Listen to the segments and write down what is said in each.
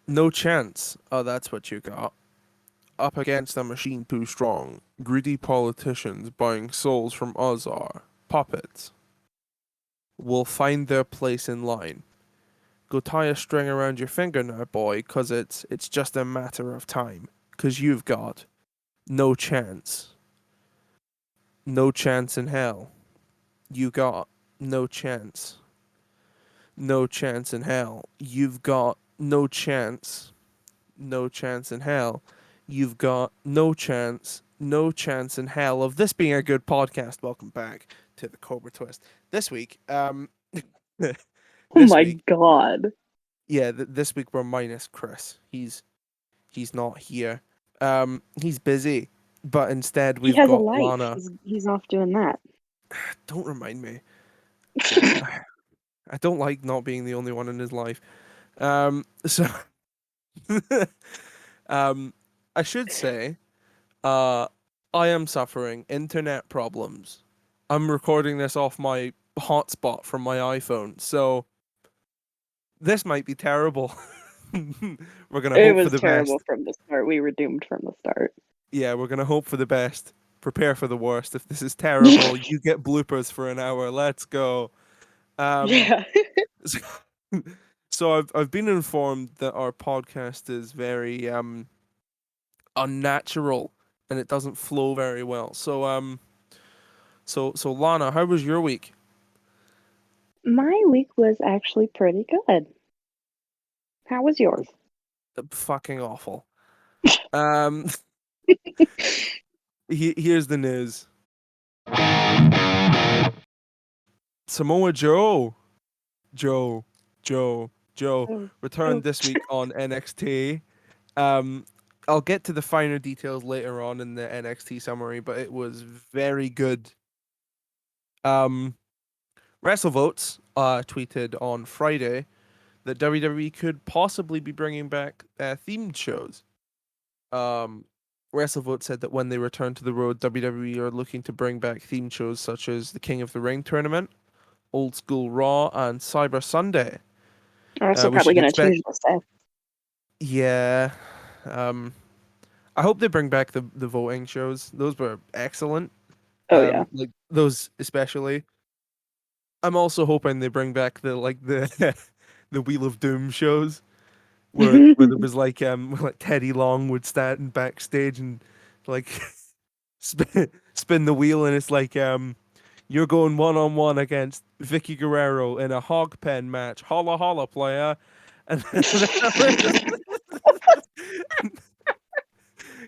No chance. Oh, that's what you got. Up against a machine too strong. Greedy politicians buying souls from us are puppets. Will find their place in line. Go tie a string around your finger now, boy, 'cause it's just a matter of time. 'Cause you've got no chance. No chance in hell. You got no chance. No chance in hell. You've got no chance. No chance in hell. You've got no chance. No chance in hell of this being a good podcast. Welcome back to the Cobra Twist. This week, Oh this my week, god. yeah, this week we're minus Chris. He's not here. He's busy, but instead He we've has a got life. Lana. He's off doing that. Don't remind me. I don't like not being the only one in his life. So um, I should say, uh, I am suffering internet problems. I'm recording this off my hotspot from my iPhone, so this might be terrible. We're gonna It hope for was the terrible best. from the start. We were doomed from the start. Yeah, we're gonna hope for the best. Prepare for the worst. If this is terrible, you get bloopers for an hour. Let's go. Um, Yeah. so, so I've been informed that our podcast is very unnatural and it doesn't flow very well. So Lana, how was your week? My week was actually pretty good. How was yours? Fucking awful. Um, here's the news. Samoa Joe Oh, returned oh. this week on NXT. Um, I'll get to the finer details later on in the NXT summary, but it was very good. Um, WrestleVotes tweeted on Friday that WWE could possibly be bringing back themed shows. Um, WrestleVote said that when they return to the road, WWE are looking to bring back themed shows such as the King of the Ring tournament, Old School Raw, and Cyber Sunday. I'm also We probably should gonna expect, change the stuff. yeah. Um, I hope they bring back the voting shows. Those were excellent. Oh yeah. Like those especially. I'm also hoping they bring back the the Wheel of Doom shows where there was like Teddy Long would stand backstage and like spin the wheel and it's like you're going one on one against Vicky Guerrero in a hog pen match. Holla holla player. And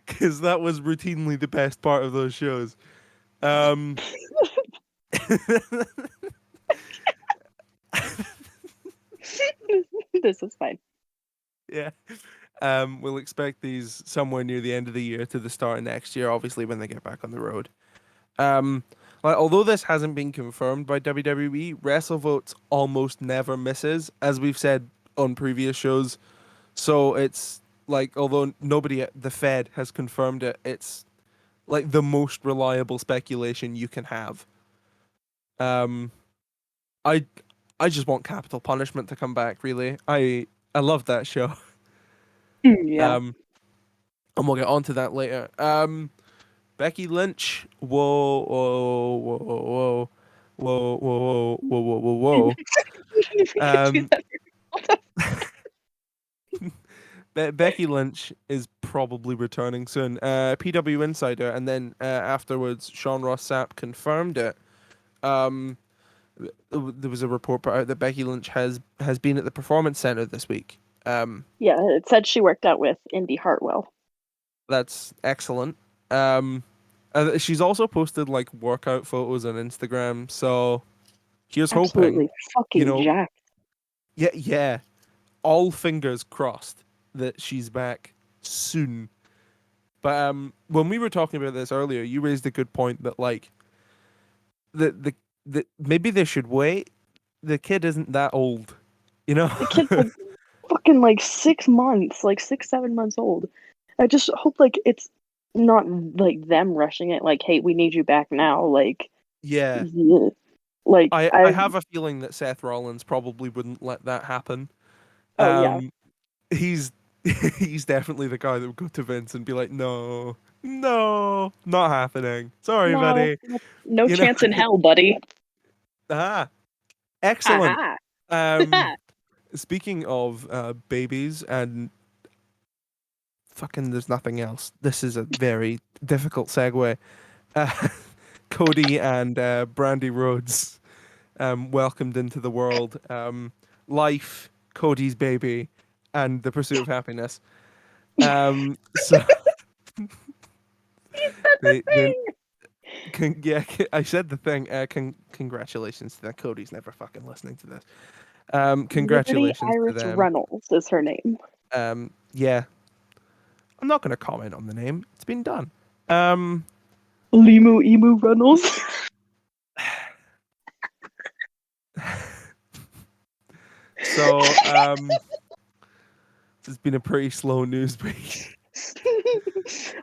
because that was routinely the best part of those shows. Um This is fine. yeah. We'll expect these somewhere near the end of the year to the start of next year, obviously when they get back on the road. Um, although this hasn't been confirmed by WWE, WrestleVotes almost never misses, as we've said on previous shows. So it's like, although nobody at the Fed has confirmed it, it's like the most reliable speculation you can have. Um, I I just want Capital Punishment to come back. Really, I love that show. Yeah. Um, and we'll get onto that later. Becky Lynch. Whoa, whoa, whoa, whoa, whoa, whoa, whoa, whoa, whoa, whoa, whoa. We could do Um, that. Becky Lynch is probably returning soon. PW Insider, and then afterwards, Sean Ross Sapp confirmed it. Um, there was a report put out that Becky Lynch has been at the Performance Center this week. Yeah, it said she worked out with Indy Hartwell. That's excellent. Um, she's also posted like workout photos on Instagram, so here's hoping. Absolutely You fucking know, jacked. yeah. All fingers crossed that she's back soon. But when we were talking about this earlier, you raised a good point that like the maybe they should wait. The kid isn't that old, you know. The kid's like fucking like 6 months, like 6, 7 months old. I just hope like it's not like them rushing it. Like, hey, we need you back now. Like, Yeah, yeah. Like I I. have a feeling that Seth Rollins probably wouldn't let that happen. Oh yeah. Um, he's He's definitely the guy that would go to Vince and be like, "No, no, not happening. Sorry, No, buddy." no You know. chance in hell, buddy. Ah, excellent. Ha Um, ha. speaking of babies and fucking, there's nothing else. This is a very difficult segue. Uh, Cody and Brandy Rhodes welcomed into the world. Life, Cody's baby, and the pursuit of happiness. So That's a they thing. yeah, I said the thing. Congratulations to them. Cody's never fucking listening to this. Liberty Congratulations to Iris them. Reynolds is her name. Yeah, I'm not going to comment on the name. It's been done. Um, Limu Emu Reynolds. so this has been a pretty slow news week.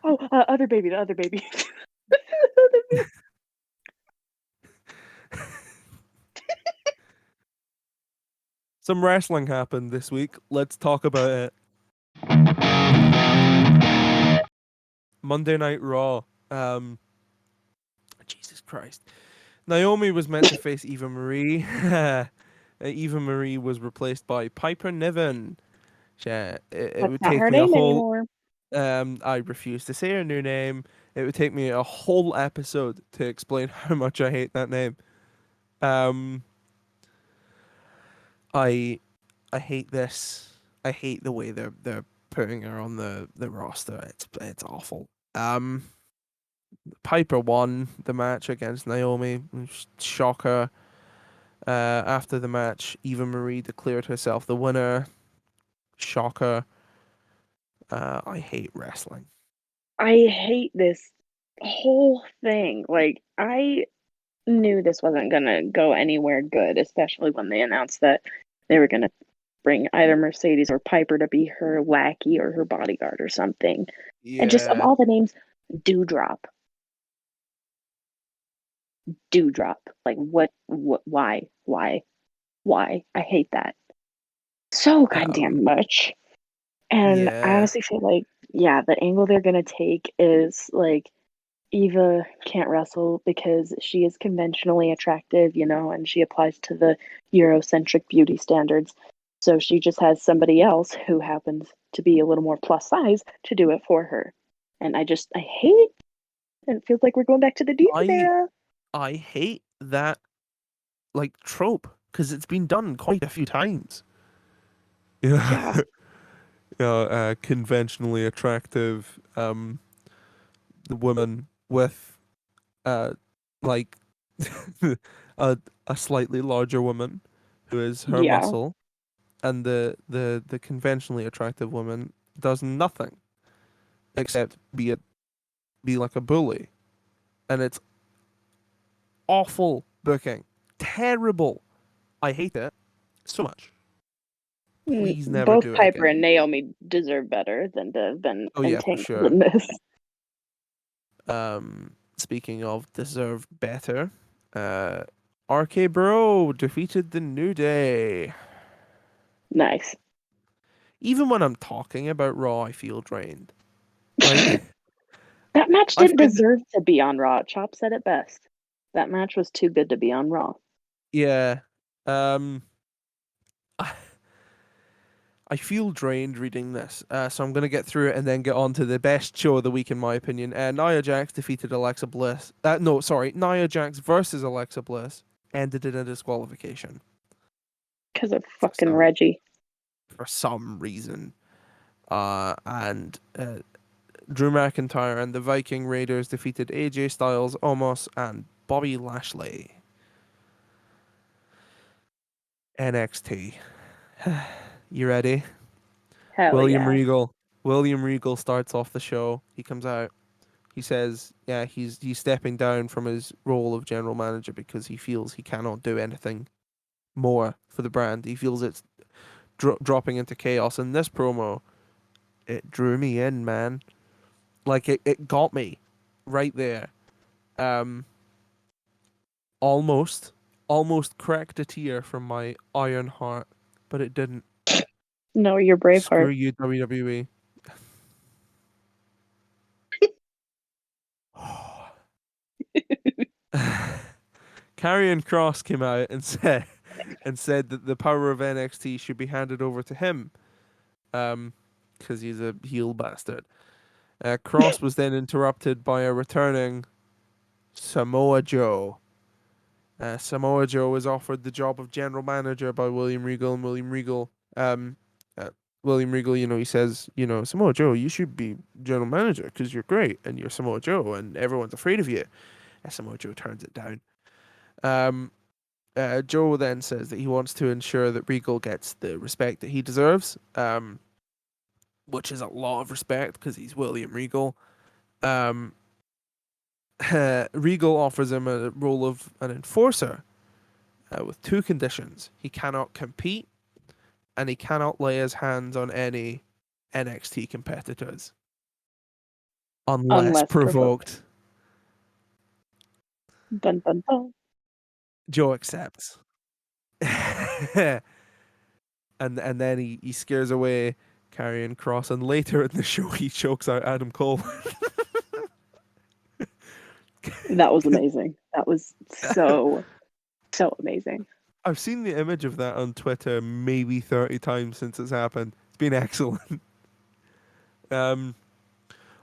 Oh, other baby, the other baby. Some wrestling happened this week. Let's talk about it. Monday Night Raw. Jesus Christ. Naomi was meant to face Eva Marie. Eva Marie was replaced by Piper Niven. It That's would not take her me a name whole. anymore. I refuse to say her new name. It would take me a whole episode to explain how much I hate that name. Um, I I hate this. I hate the way they're putting her on the roster. It's awful. Um, Piper won the match against Naomi. Shocker. After the match, Eva Marie declared herself the winner. Shocker. I hate wrestling. I hate this whole thing. Like, I knew this wasn't gonna go anywhere good, especially when they announced that they were gonna bring either Mercedes or Piper to be her lackey or her bodyguard or something. And just of Yeah. all the names, Dewdrop. Dewdrop. Like, what, why? I hate that so Um. goddamn much. And I Yeah. honestly feel like, yeah, the angle they're gonna take is like Eva can't wrestle because she is conventionally attractive, and she applies to the Eurocentric beauty standards. So she just has somebody else who happens to be a little more plus size to do it for her. And I hate it. It feels like we're going back to the Diva I era. I hate that like trope because it's been done quite a few times. Yeah. Yeah, Conventionally attractive the woman with uh like a slightly larger woman who is her yeah. muscle, and the conventionally attractive woman does nothing except be like a bully, and it's awful booking, terrible. I hate it so much. Please never Both do it Piper and again. Naomi deserve better than to have been Oh yeah, for entangled sure. in this. Speaking of deserved better, uh, RK Bro defeated the New Day. Nice. Even when I'm talking about Raw, I feel drained. Like That match I didn't find, deserve to be on Raw. Chop said it best. That match was too good to be on Raw. yeah, um, I feel drained reading this, so I'm gonna get through it and then get on to the best show of the week, in my opinion. Nia Jax defeated Alexa Bliss. No, sorry, Nia Jax versus Alexa Bliss ended in a disqualification Because of for fucking some Reggie. reason. And Drew McIntyre and the Viking Raiders defeated AJ Styles, Omos, and Bobby Lashley. NXT. You ready? Hell William yeah. Regal. William Regal starts off the show. He comes out. He says, "Yeah, he's stepping down from his role of general manager because he feels he cannot do anything more for the brand. He feels it's dropping into chaos." And this promo, it drew me in, man. Like it got me right there. Um, almost, almost cracked a tear from my iron heart, but it didn't. No, you're Screw Braveheart. you, WWE. Karrion Cross came out and said that the power of NXT should be handed over to him, because he's a heel bastard. Cross was then interrupted by a returning Samoa Joe. Samoa Joe was offered the job of general manager by William Regal, and William Regal, he says, Samoa Joe, you should be general manager because you're great and you're Samoa Joe and everyone's afraid of you. And Samoa Joe turns it down. Joe then says that he wants to ensure that Regal gets the respect that he deserves, which is a lot of respect because he's William Regal. Um, Regal offers him a role of an enforcer with two conditions. He cannot compete and he cannot lay his hands on any NXT competitors unless Unless provoked. provoked. Dun dun dun. Joe accepts. and then he scares away Karrion Cross, and later in the show he chokes out Adam Cole. That was amazing. That was so amazing. I've seen the image of that on Twitter maybe 30 times since it's happened. It's been excellent.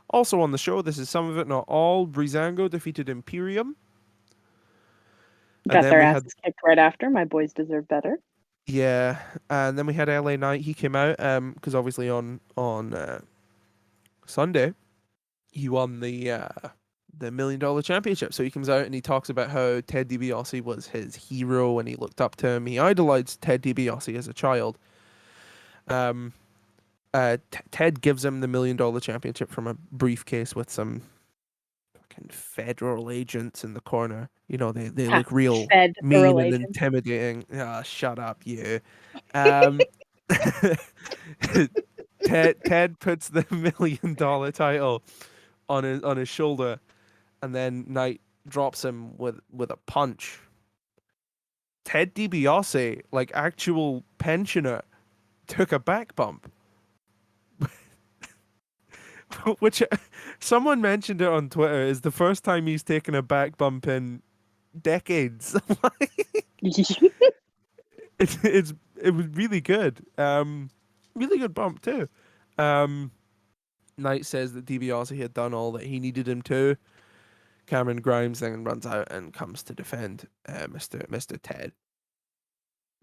Also on the show, this is some of it, not all. Breezango defeated Imperium. And Got then their we had, asses kicked right after. My boys deserve better. yeah, and then we had LA Knight. He came out, because obviously on Sunday, he won the $1 million championship. So he comes out and he talks about how Ted DiBiase was his hero and he looked up to him. He idolized Ted DiBiase as a child. Ted gives him the $1 million championship from a briefcase with some fucking federal agents in the corner. They look real mean Federal and agent. intimidating. Ah, shut up, you. Um, Ted puts the $1 million title on his shoulder, and then Knight drops him with a punch. Ted DiBiase, like actual pensioner, took a back bump. Which someone mentioned it on Twitter is the first time he's taken a back bump in decades. It was really good. Really good bump too. Knight says that DiBiase had done all that he needed him to. Cameron Grimes then runs out and comes to defend Mr. Ted.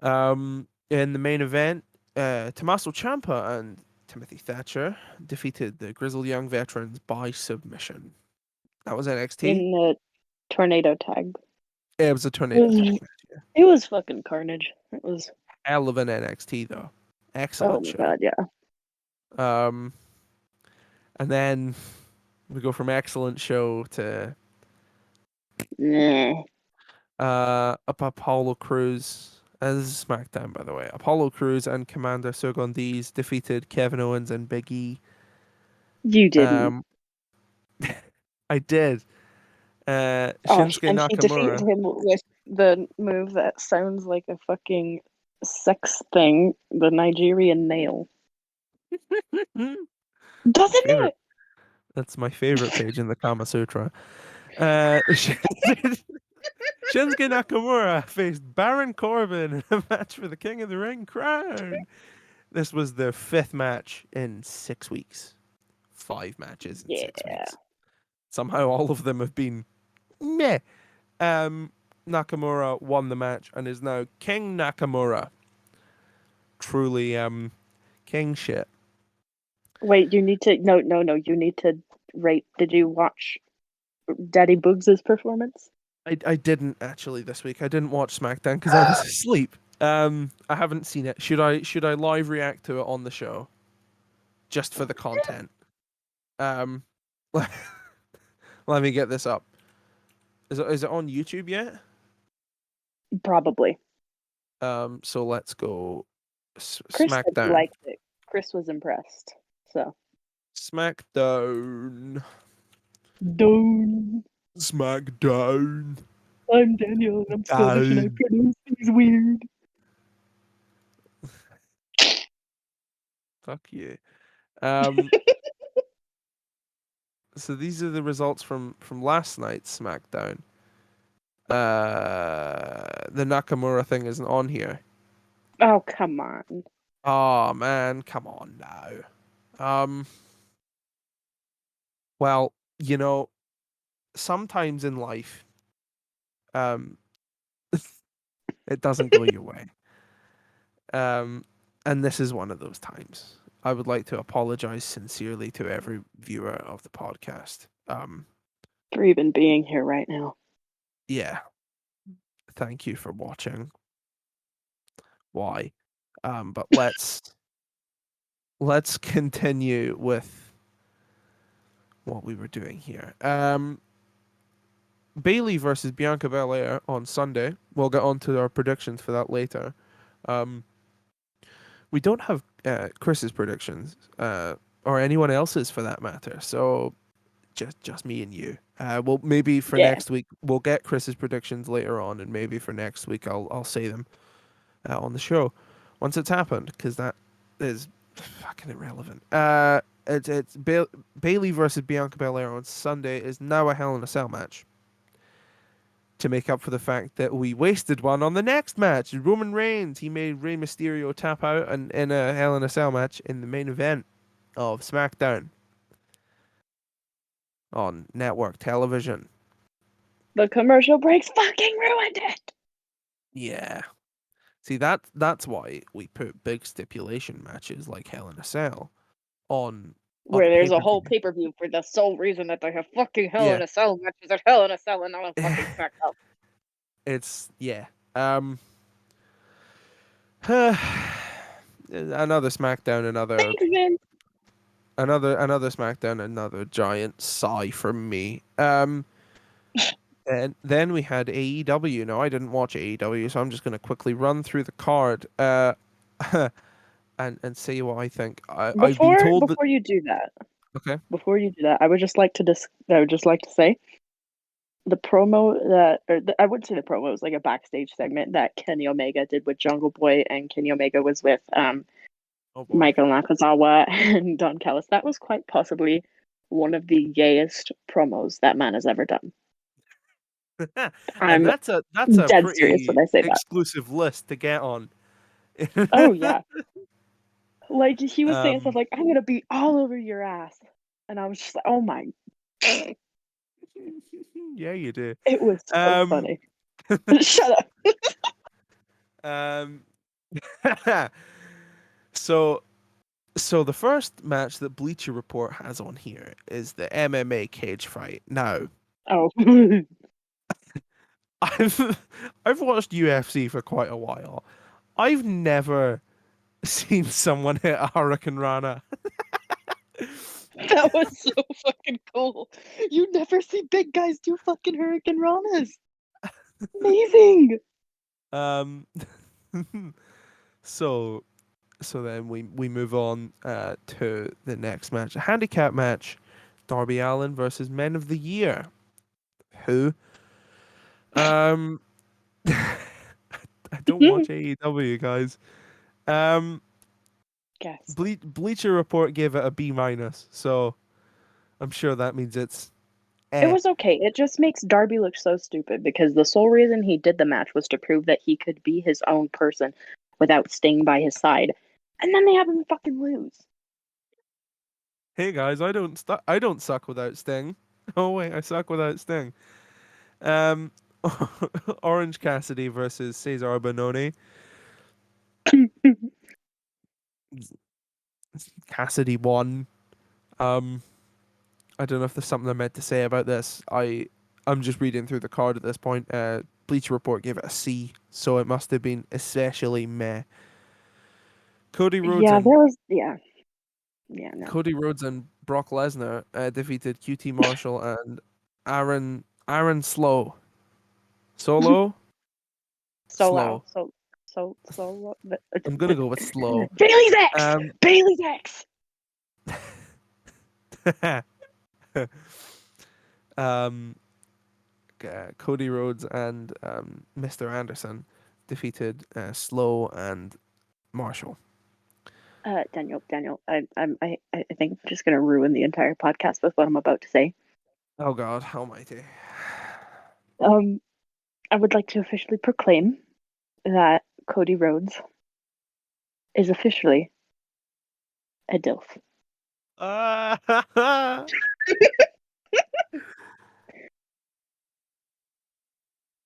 In the main event, Tommaso Ciampa and Timothy Thatcher defeated the Grizzled Young Veterans by submission. That was NXT. In the tornado tag. It was a It tornado tag was, match. Yeah. it was fucking carnage. It was. Hell of an NXT though. Oh Excellent my show. god, yeah. And then we go from excellent show to Nah. up Apollo Crews. This is SmackDown, by the way. Apollo Crews and Commander Sugandis defeated Kevin Owens and Big E. You didn't. Um, I did. Oh, Shinsuke and he defeated Nakamura. him with the move that sounds like a fucking sex thing, the Nigerian nail. My Doesn't favorite. it? That's my favorite page in the Kama Sutra. Shinsuke Nakamura faced Baron Corbin in a match for the King of the Ring crown. This was their 5th match in 6 weeks. 5 matches in 6 Yeah. weeks. Somehow all of them have been meh. Nakamura won the match and is now King Nakamura. Truly king shit. Wait, you need to no. You need to rate. Did you watch Daddy Boogs' performance? I didn't actually this week. I didn't watch SmackDown because I was asleep. I haven't seen it. Should I live react to it on the show? Just for the content. Let me get this up. Is it on YouTube yet? Probably. So let's go Chris said he SmackDown. liked it. Chris was impressed. So. SmackDown. Done. SmackDown. I'm Daniel and I'm Scottish and I pronounce things weird. Fuck you. Um, so these are the results from last night's SmackDown. The Nakamura thing isn't on here. Oh, come on. Oh man, come on now. Um, well, sometimes in life, um, it doesn't go your way. And this is one of those times. I would like to apologize sincerely to every viewer of the podcast. For even being here right now. Yeah, thank you for watching. Why? But let's continue with what we were doing here. Bailey versus Bianca Belair on Sunday. We'll get on to our predictions for that later. Um, we don't have Chris's predictions, or anyone else's for that matter. So just me and you. Well, maybe for Yeah. next week we'll get Chris's predictions later on, and maybe for next week I'll say them on the show once it's happened, because that is fucking irrelevant. It's Bailey versus Bianca Belair on Sunday is now a Hell in a Cell match, to make up for the fact that we wasted one on the next match. Roman Reigns, he made Rey Mysterio tap out in a Hell in a Cell match in the main event of SmackDown on network television. The commercial breaks fucking ruined it. Yeah. See, that's why we put big stipulation matches like Hell in a Cell on Where the there's a whole pay-per-view. pay per view for the sole reason that they have fucking Hell Yeah. in a Cell matches at Hell in a Cell and not on fucking SmackDown. It's yeah. Another SmackDown, Thanks, Vin. another SmackDown, another giant sigh from me. And then we had AEW. Now I didn't watch AEW, so I'm just gonna quickly run through the card. And say what I think. I've been Before told that. before you do that, Okay. before you do that, I would just like to I would just like to say the promo that, I wouldn't say the promo, it was like a backstage segment that Kenny Omega did with Jungle Boy, and Kenny Omega was with Oh boy. Michael Nakazawa and Don Callis. That was quite possibly one of the gayest promos that man has ever done. And I'm that's a dead serious when pretty I say that. exclusive list to get on. Oh yeah. Like he was saying stuff um like, I'm gonna be all over your ass. And I was just like, oh my, yeah, you do. it was so Um funny. Shut up. um so so the first match that Bleacher Report has on here is the MMA cage fight. Now, Oh. I've watched UFC for quite a while. I've never seen someone hit a Hurricane Rana. That was so fucking cool. You never see big guys do fucking Hurricane Ranas. Amazing. Um so so then we move on to the next match, a handicap match, Darby Allin versus Men of the Year. Who? Um, I don't watch AEW, guys. Um, Guess. Bleacher Report gave it a B minus, so I'm sure that means it's It eh. was okay. It just makes Darby look so stupid because the sole reason he did the match was to prove that he could be his own person without Sting by his side. And then they have him fucking lose. Hey guys, I don't suck without Sting. Oh wait, I suck without Sting. Um, Orange Cassidy versus Cesar Bononi. Cassidy won. Um, I don't know if there's something I meant to say about this. I'm just reading through the card at this point. Bleacher Report gave it a C, so it must have been especially meh. Cody Rhodes Yeah, and there was, yeah. Yeah, no. Cody Rhodes and Brock Lesnar defeated QT Marshall and Aaron Solo. So loud. Slow. So I'm gonna go with slow. Bailey's X! Um, Bailey's X! um, Cody Rhodes and Mr. Anderson defeated Slow and Marshall. Daniel, I think I'm just gonna ruin the entire podcast with what I'm about to say. Oh God, almighty. Um, I would like to officially proclaim that Cody Rhodes is officially a DILF.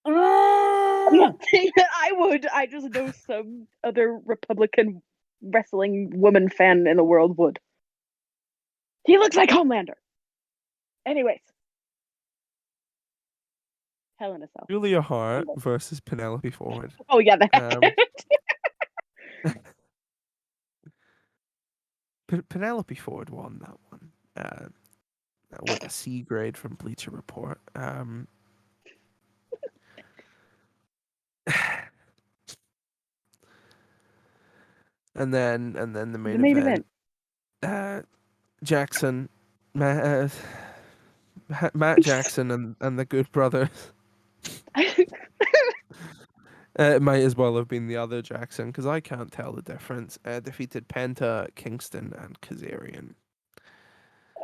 I'm not saying that I would. I just know some other Republican wrestling woman fan in the world would. He looks like Homelander. Anyways, Hell in a Cell. Julia Hart versus Penelope Ford. Oh yeah, that Um, happened. Penelope Ford won that one with a C grade from Bleacher Report. And then the The main main event. event. Jackson, Matt Jackson and the Good Brothers. It might as well have been the other Jackson because I can't tell the difference. Defeated Penta, Kingston, and Kazarian.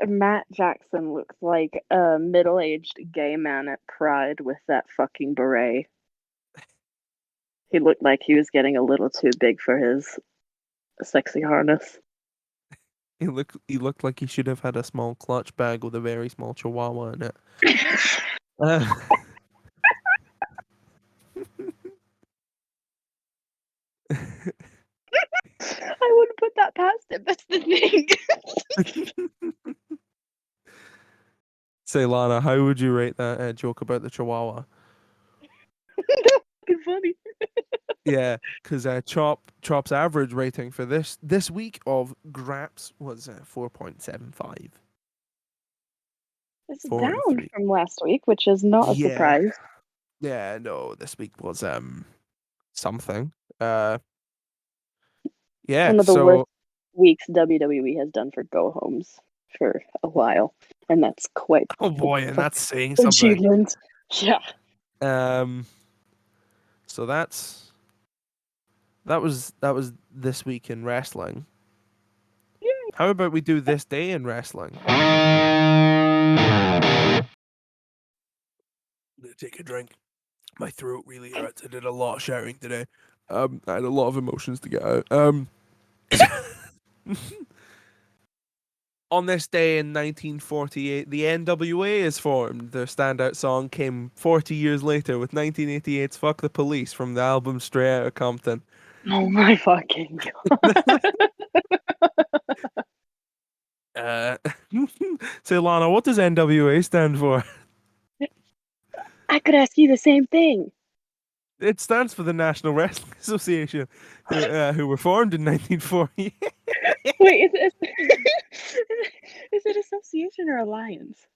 Matt Jackson looks like a middle-aged gay man at Pride with that fucking beret. He looked like he was getting a little too big for his sexy harness. He looked like he should have had a small clutch bag with a very small chihuahua in it. Uh, I wouldn't put that past him. That's the thing. Say, Lana, how would you rate that joke about the chihuahua? That's funny. Yeah, because Chop's average rating for this week of Graps was 4.75. It's Four and down three. from last week, which is not a Yeah, surprise. yeah. No, this week was something. Uh, yeah. One of the worst So, weeks WWE has done for go homes for a while, and that's quite oh the boy, and that's saying something. achievement. Yeah. Um, so that was this week in wrestling. How about we do this day in wrestling? I'm gonna take a drink. My throat really hurts. I did a lot of shouting today. I had a lot of emotions to get out. On this day in 1948, the NWA is formed. Their standout song came 40 years later with 1988's "Fuck the Police" from the album Straight Outta Compton. Oh my fucking god. Uh, say, Lana, what does NWA stand for? I could ask you the same thing. It stands for the National Wrestling Association, who were formed in 1940. Wait, is it association or alliance?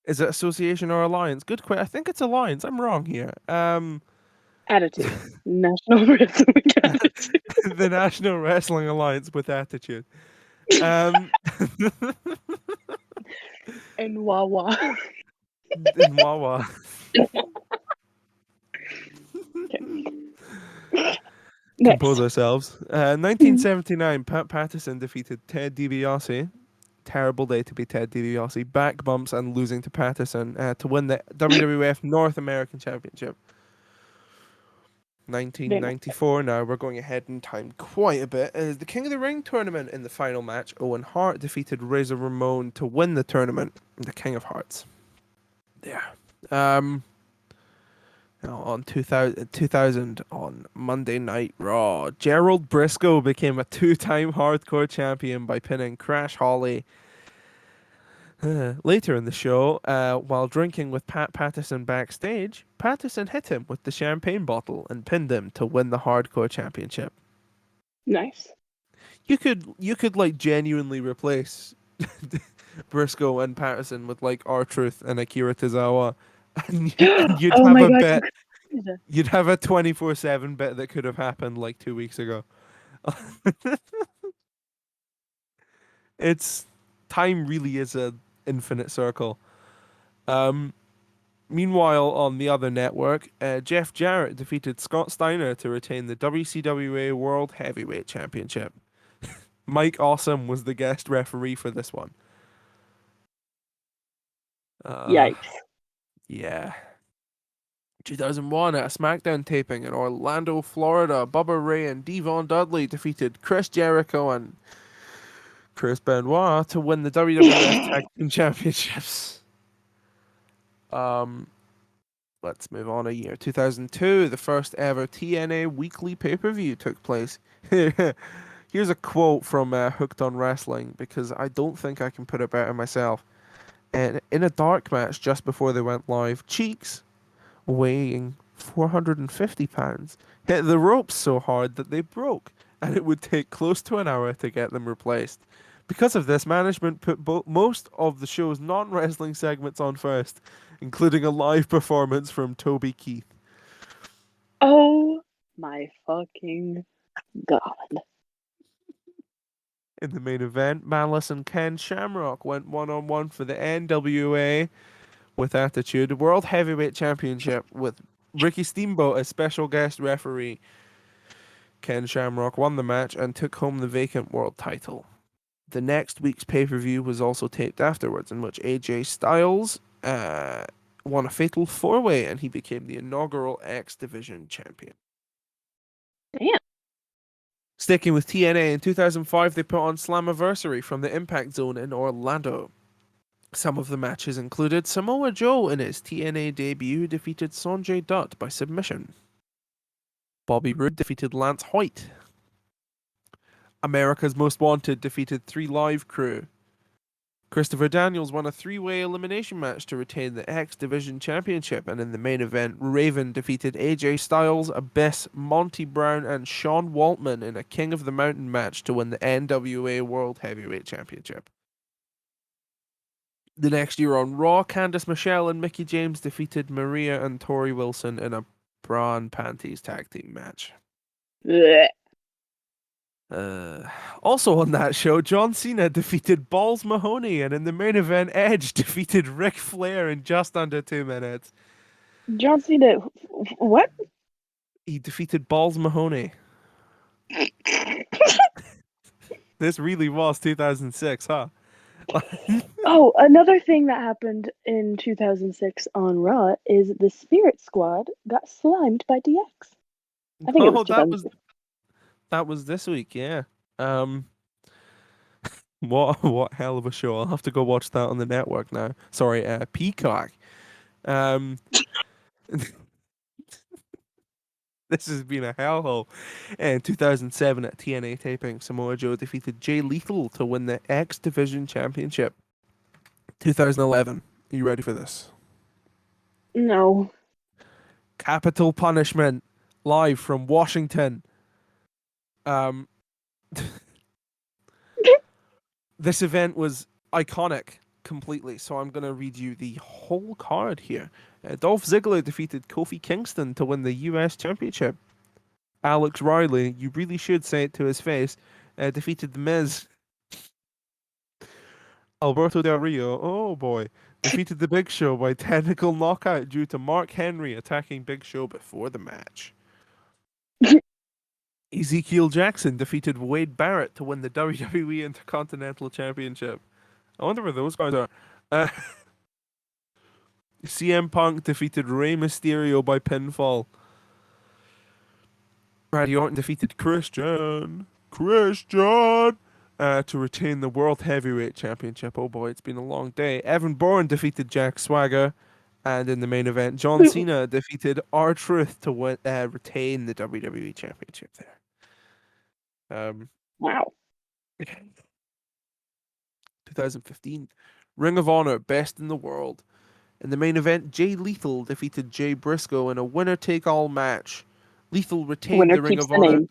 Is it association or alliance? Good question. I think it's alliance. I'm wrong here. Attitude. National Wrestling Attitude. The National Wrestling Alliance with attitude. Um, And Wawa. in Wawa. Compose Next. ourselves. 1979, Pat Patterson defeated Ted DiBiase. Terrible day to be Ted DiBiase. Back bumps and losing to Patterson to win the WWF North American Championship. Very nice. 1994. Now we're going ahead in time quite a bit. The King of the Ring tournament in the final match. Owen Hart defeated Razor Ramon to win the tournament. The King of Hearts. There. Now on 2000 on Monday Night Raw, Gerald Briscoe became a two-time hardcore champion by pinning Crash Holly. Later in the show, while drinking with Pat Patterson backstage, Patterson hit him with the champagne bottle and pinned him to win the hardcore championship. Nice. You could like genuinely replace Briscoe and Patterson with like R-Truth and Akira Tozawa, and you'd Oh have my a god, bet. You'd have a 24/7 bet that could have happened like 2 weeks ago. It's time really is a infinite circle. Um, Meanwhile, on the other network, Jeff Jarrett defeated Scott Steiner to retain the WCWA World Heavyweight Championship. Mike Awesome was the guest referee for this one. Uh, Yikes. yeah. 2001 at a SmackDown taping in Orlando, Florida, Bubba Ray and Devon Dudley defeated Chris Jericho and Chris Benoit to win the WWF Tag Team Championships. Um, let's move on a year. 2002, the first ever TNA weekly pay-per-view took place. Here's a quote from Hooked on Wrestling because I don't think I can put it better myself. And in a dark match just before they went live, Cheeks, weighing 450 pounds, hit the ropes so hard that they broke, and it would take close to an hour to get them replaced. Because of this, management put most of the show's non-wrestling segments on first, including a live performance from Toby Keith. Oh my fucking god. In the main event, Malice and Ken Shamrock went one-on-one for the NWA with Attitude World Heavyweight Championship with Ricky Steamboat as special guest referee. Ken Shamrock won the match and took home the vacant world title. The next week's pay-per-view was also taped afterwards, in which AJ Styles won a fatal four-way and he became the inaugural X Division champion. Damn. Sticking with TNA, in 2005 they put on Slammiversary from the Impact Zone in Orlando. Some of the matches included Samoa Joe in his TNA debut defeated Sonjay Dutt by submission. Bobby Roode defeated Lance Hoyt. America's Most Wanted defeated 3 Live Crew. Christopher Daniels won a 3-way elimination match to retain the X Division Championship, and in the main event, Raven defeated AJ Styles, Abyss, Monty Brown, and Sean Waltman in a King of the Mountain match to win the NWA World Heavyweight Championship. The next year on Raw, Candice Michelle and Mickie James defeated Maria and Tori Wilson in a bra and panties tag team match. Blech. Also on that show, John Cena defeated Balls Mahoney, and in the main event, Edge defeated Ric Flair in just under 2 minutes. John Cena. What? He defeated Balls Mahoney. This really was 2006, huh? Oh, another thing that happened in 2006 on Raw is the Spirit Squad got slimed by DX. I think it was Oh, 2006. that was this week, yeah. What hell of a show! I'll have to go watch that on the network now. Sorry, Peacock. Um, this has been a hellhole. In 2007 at TNA taping, Samoa Joe defeated Jay Lethal to win the X Division Championship. 2011. Are you ready for this? No. Capital Punishment, live from Washington. This event was iconic completely, so I'm going to read you the whole card here. Dolph Ziggler defeated Kofi Kingston to win the US Championship. Alex Riley, you really should say it to his face, defeated The Miz. Alberto Del Rio, oh boy, defeated The Big Show by technical knockout due to Mark Henry attacking Big Show before the match. Ezekiel Jackson defeated Wade Barrett to win the WWE Intercontinental Championship. I wonder where those guys are. CM Punk defeated Rey Mysterio by pinfall. Randy Orton defeated Christian to retain the World Heavyweight Championship. Oh boy, it's been a long day. Evan Bourne defeated Jack Swagger. And in the main event, John Cena defeated R-Truth to retain the WWE Championship there. Wow. 2015. Ring of Honor, Best in the World. In the main event, Jay Lethal defeated Jay Briscoe in a winner-take-all match. Lethal retained Winner the Ring keeps of the Honor. name.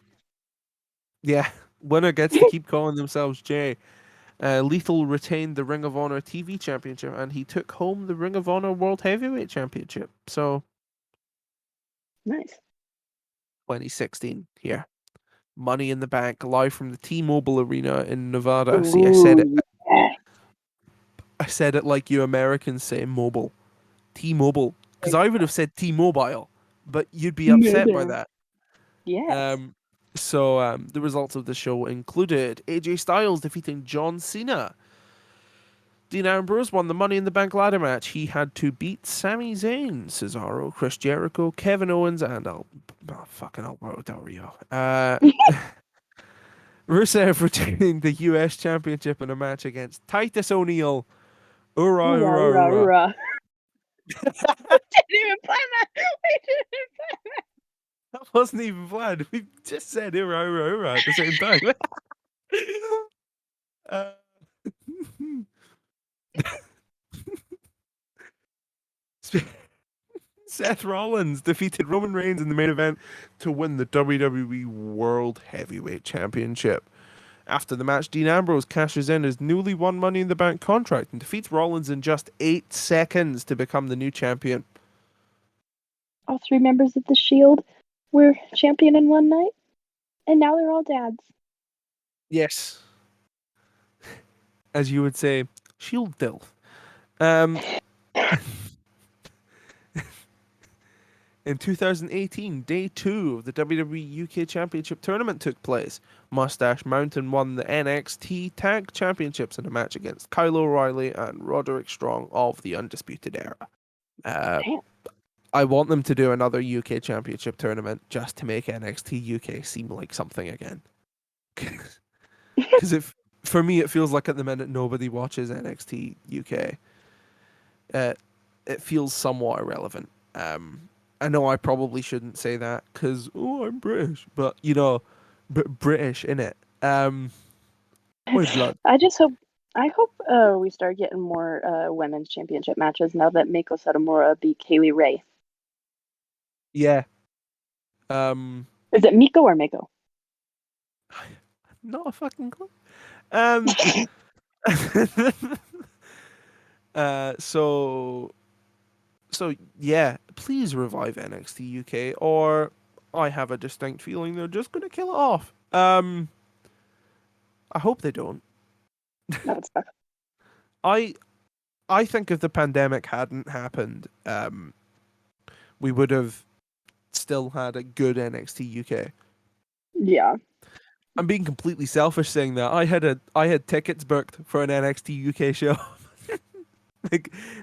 Yeah, winner gets to keep calling themselves Jay. Lethal retained the Ring of Honor TV Championship, and he took home the Ring of Honor World Heavyweight Championship. So, Nice. 2016 here. Money in the Bank, live from the T-Mobile Arena in Nevada. See, I said it. Ooh, yeah. I said it like you Americans say mobile. T-Mobile. Because I would have said T-Mobile, but you'd be upset by Murder. that. Yes. So the results of the show included AJ Styles defeating John Cena. Dean Ambrose won the Money in the Bank ladder match. He had to beat Sami Zayn, Cesaro, Chris Jericho, Kevin Owens, and fucking Alberto Del Rio. Rusev retaining the US Championship in a match against Titus O'Neil. Hoorah, Hoorah, hoorah, hoorah, hoorah. hoorah. We didn't even plan that. We didn't. That wasn't even planned. We just said hoorah, hoorah, hoorah at the same time. uh, Seth Rollins defeated Roman Reigns in the main event to win the WWE World Heavyweight Championship. After the match, Dean Ambrose cashes in his newly won Money in the Bank contract and defeats Rollins in just 8 seconds to become the new champion. All three members of the Shield were champion in one night, and now they're all dads. Yes. As you would say, Shield Dilf. Um, In 2018, day 2 of the WWE UK Championship tournament took place. Mustache Mountain won the NXT Tag Championships in a match against Kyle O'Reilly and Roderick Strong of the Undisputed Era. Damn. I want them to do another UK Championship tournament just to make NXT UK seem like something again. Because for me, it feels like at the minute nobody watches NXT UK. It feels somewhat irrelevant. I know I probably shouldn't say that because I'm British, but British in it. With blood. I hope we start getting more women's championship matches now that Mako Satomura beat Kaylee Ray. Yeah. Is it Miko or Mako? Not a fucking clue. Um. So yeah, please revive NXT UK, or I have a distinct feeling they're just gonna kill it off. I hope they don't. That's tough. I think if the pandemic hadn't happened, we would have still had a good NXT UK. Yeah. I'm being completely selfish saying that. I had tickets booked for an NXT UK show.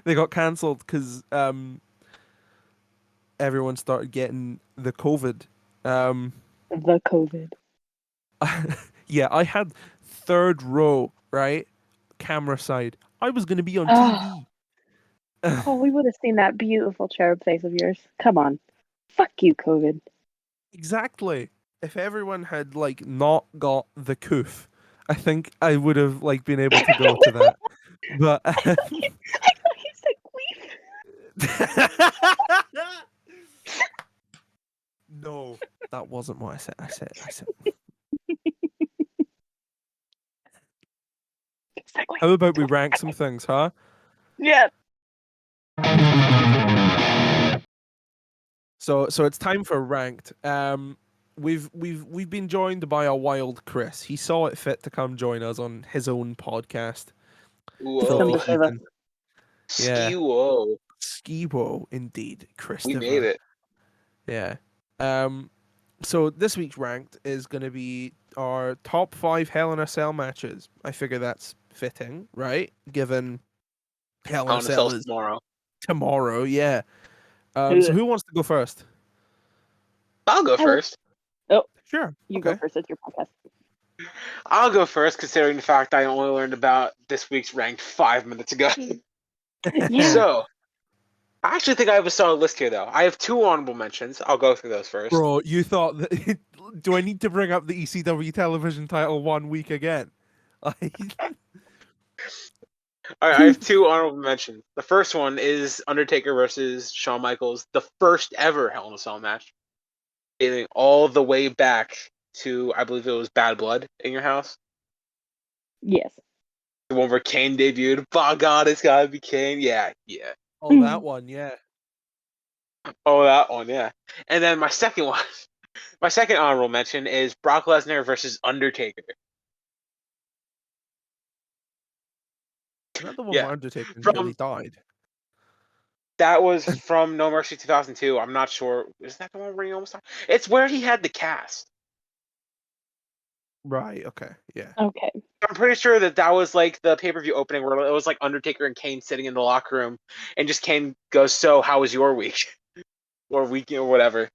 They got cancelled because everyone started getting the COVID. The COVID. Yeah, I had third row, right? Camera side. I was going to be on TV. Oh, we would have seen that beautiful cherub face of yours. Come on. Fuck you, COVID. Exactly. If everyone had like not got the coof, I think I would have like been able to go to that. But I thought you said queef. No, that wasn't what I said. I said. Segue. How about we rank some things, huh? Yeah. So it's time for ranked. We've been joined by a wild Chris. He saw it fit to come join us on his own podcast. Whoa. Filthy Heathen. Yeah. Ski-whoa. Skiwo, indeed, We Christopher. made it. Yeah. So this week's ranked is going to be our top 5 Hell in a Cell matches. I figure that's fitting, right? Given Hell in On a the Cell cells is tomorrow. tomorrow, yeah. So who wants to go first? I'll go first. Oh, Sure. you Okay. go first. It's your podcast. I'll go first, considering the fact I only learned about this week's ranked 5 minutes ago. Yeah. So, I actually think I have a solid list here, though. I have 2 honorable mentions. I'll go through those first. Bro, you thought that do I need to bring up the ECW television title 1 week again? Like, All right, I have 2 honorable mentions. The first one is Undertaker versus Shawn Michaels, the first ever Hell in a Cell match, dating all the way back to, I believe it was Bad Blood in your house. Yes. The one where Kane debuted. By God, it's gotta be Kane. Yeah. oh, that one, yeah. Oh, that one, yeah. And then my second honorable mention is Brock Lesnar versus Undertaker. Is that the one Yeah. where Undertaker From- nearly died? That was from No Mercy 2002. I'm not sure. Is that the one where he almost died? It's where he had the cast. Right. Okay. Yeah. Okay. I'm pretty sure that was like the pay-per-view opening where it was like Undertaker and Kane sitting in the locker room, and just Kane goes, "So, how was your week or weekend or whatever?"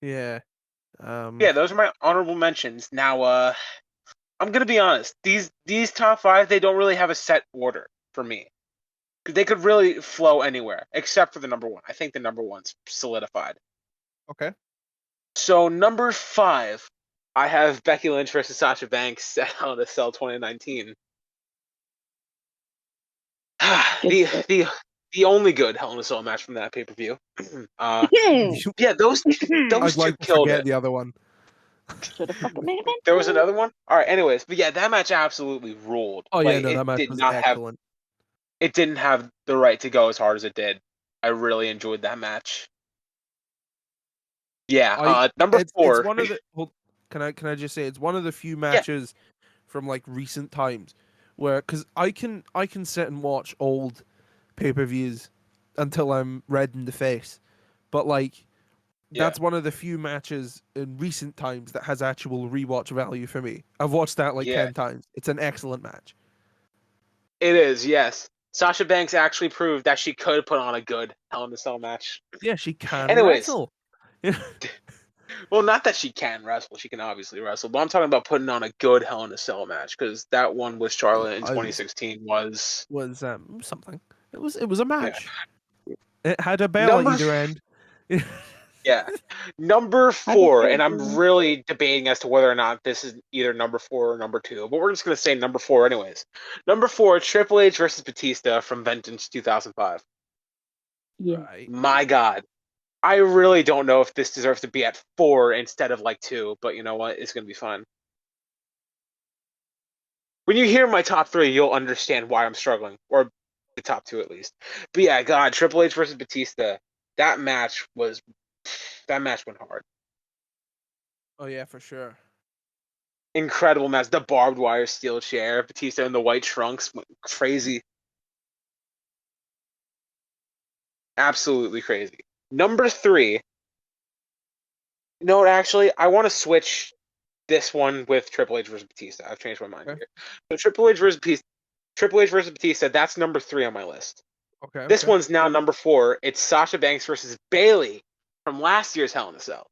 Yeah. Yeah, those are my honorable mentions. Now, I'm gonna be honest. These top five, they don't really have a set order for me. They could really flow anywhere except for the number one. I think the number one's solidified. Okay. So number 5, I have Becky Lynch versus Sasha Banks at Hell in a Cell 2019. Good the shit. the only good Hell in a Cell match from that pay per view. You- Yeah, those I'd two like to killed forget it. the other one. Should have fucking made it. There was another one. All right. Anyways, but yeah, that match absolutely ruled. Oh yeah, Like no, that match was excellent. it didn't have the right to go as hard as it did. I really enjoyed that match. Yeah. Number It's 4. one of the. Well, can I just say it's one of the few Yeah. matches from like recent times where because I can sit and watch old pay-per-views until I'm red in the face, but like Yeah. that's one of the few matches in recent times that has actual rewatch value for me. I've watched that like Yeah. 10 times. It's an excellent match. It is. Yes. Sasha Banks actually proved that she could put on a good Hell in a Cell match. Yeah, she can Anyways, wrestle. well, not that she can wrestle. She can obviously wrestle, but I'm talking about putting on a good Hell in a Cell match because that one with Charlotte in I 2016 was was something. It was a yeah. match. It had a bell at Number either end. Yeah. Number How did 4, they and I'm do? really debating as to whether or not this is either number 4 or number 2, but we're just going to say number 4 anyways. Number 4, Triple H versus Batista from Vengeance 2005. Yeah. Right. My God. I really don't know if this deserves to be at 4 instead of like 2, but you know what? It's going to be fun. When you hear my top 3, you'll understand why I'm struggling, or the top 2 at least. But yeah, God, Triple H versus Batista, that match went hard. Oh yeah, for sure. Incredible match. The barbed wire steel chair, Batista in the white trunks, went crazy. Absolutely crazy. Number 3. No, actually, I want to switch this one with Triple H versus Batista. I've changed my mind Okay. here. So Triple H versus Batista, that's number 3 on my list. Okay. This Okay. one's now number 4. It's Sasha Banks versus Bayley from last year's Hell in a Cell.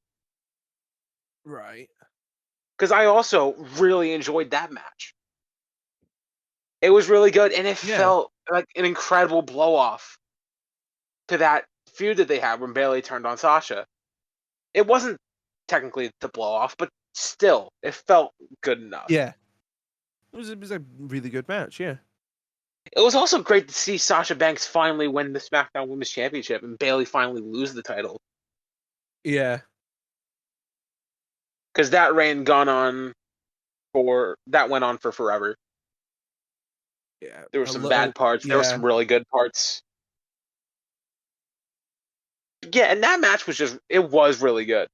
Right. Because I also really enjoyed that match. It was really good, and it Yeah. felt like an incredible blow off to that feud that they had when Bayley turned on Sasha. It wasn't technically the blow off, but still, it felt good enough. Yeah. It was a really good match. Yeah. It was also great to see Sasha Banks finally win the SmackDown Women's Championship and Bayley finally lose the title. Yeah. Because that went on for forever. Yeah. There were A some little. bad parts. There were Yeah. some really good parts. Yeah, and that match was really good.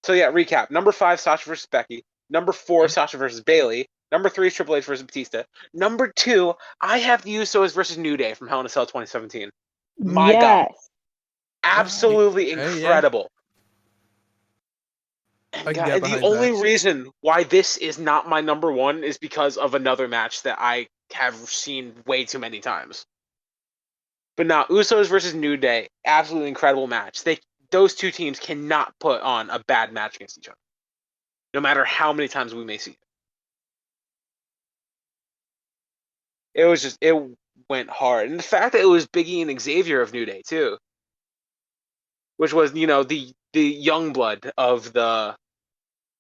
So yeah, recap. Number 5, Sasha versus Becky. Number 4, Okay. Sasha versus Bayley. Number 3, Triple H versus Batista. Number 2, I have the Usos versus New Day from Hell in a Cell 2017. My God. Yes. Absolutely Okay, yeah. incredible. I And can get the behind only that. reason why this is not my number 1 is because of another match that I have seen way too many times. But now, Usos versus New Day, absolutely incredible match. Those two teams cannot put on a bad match against each other, no matter how many times we may see it. It went hard. And the fact that it was Big E and Xavier of New Day, too, which was, the young blood of the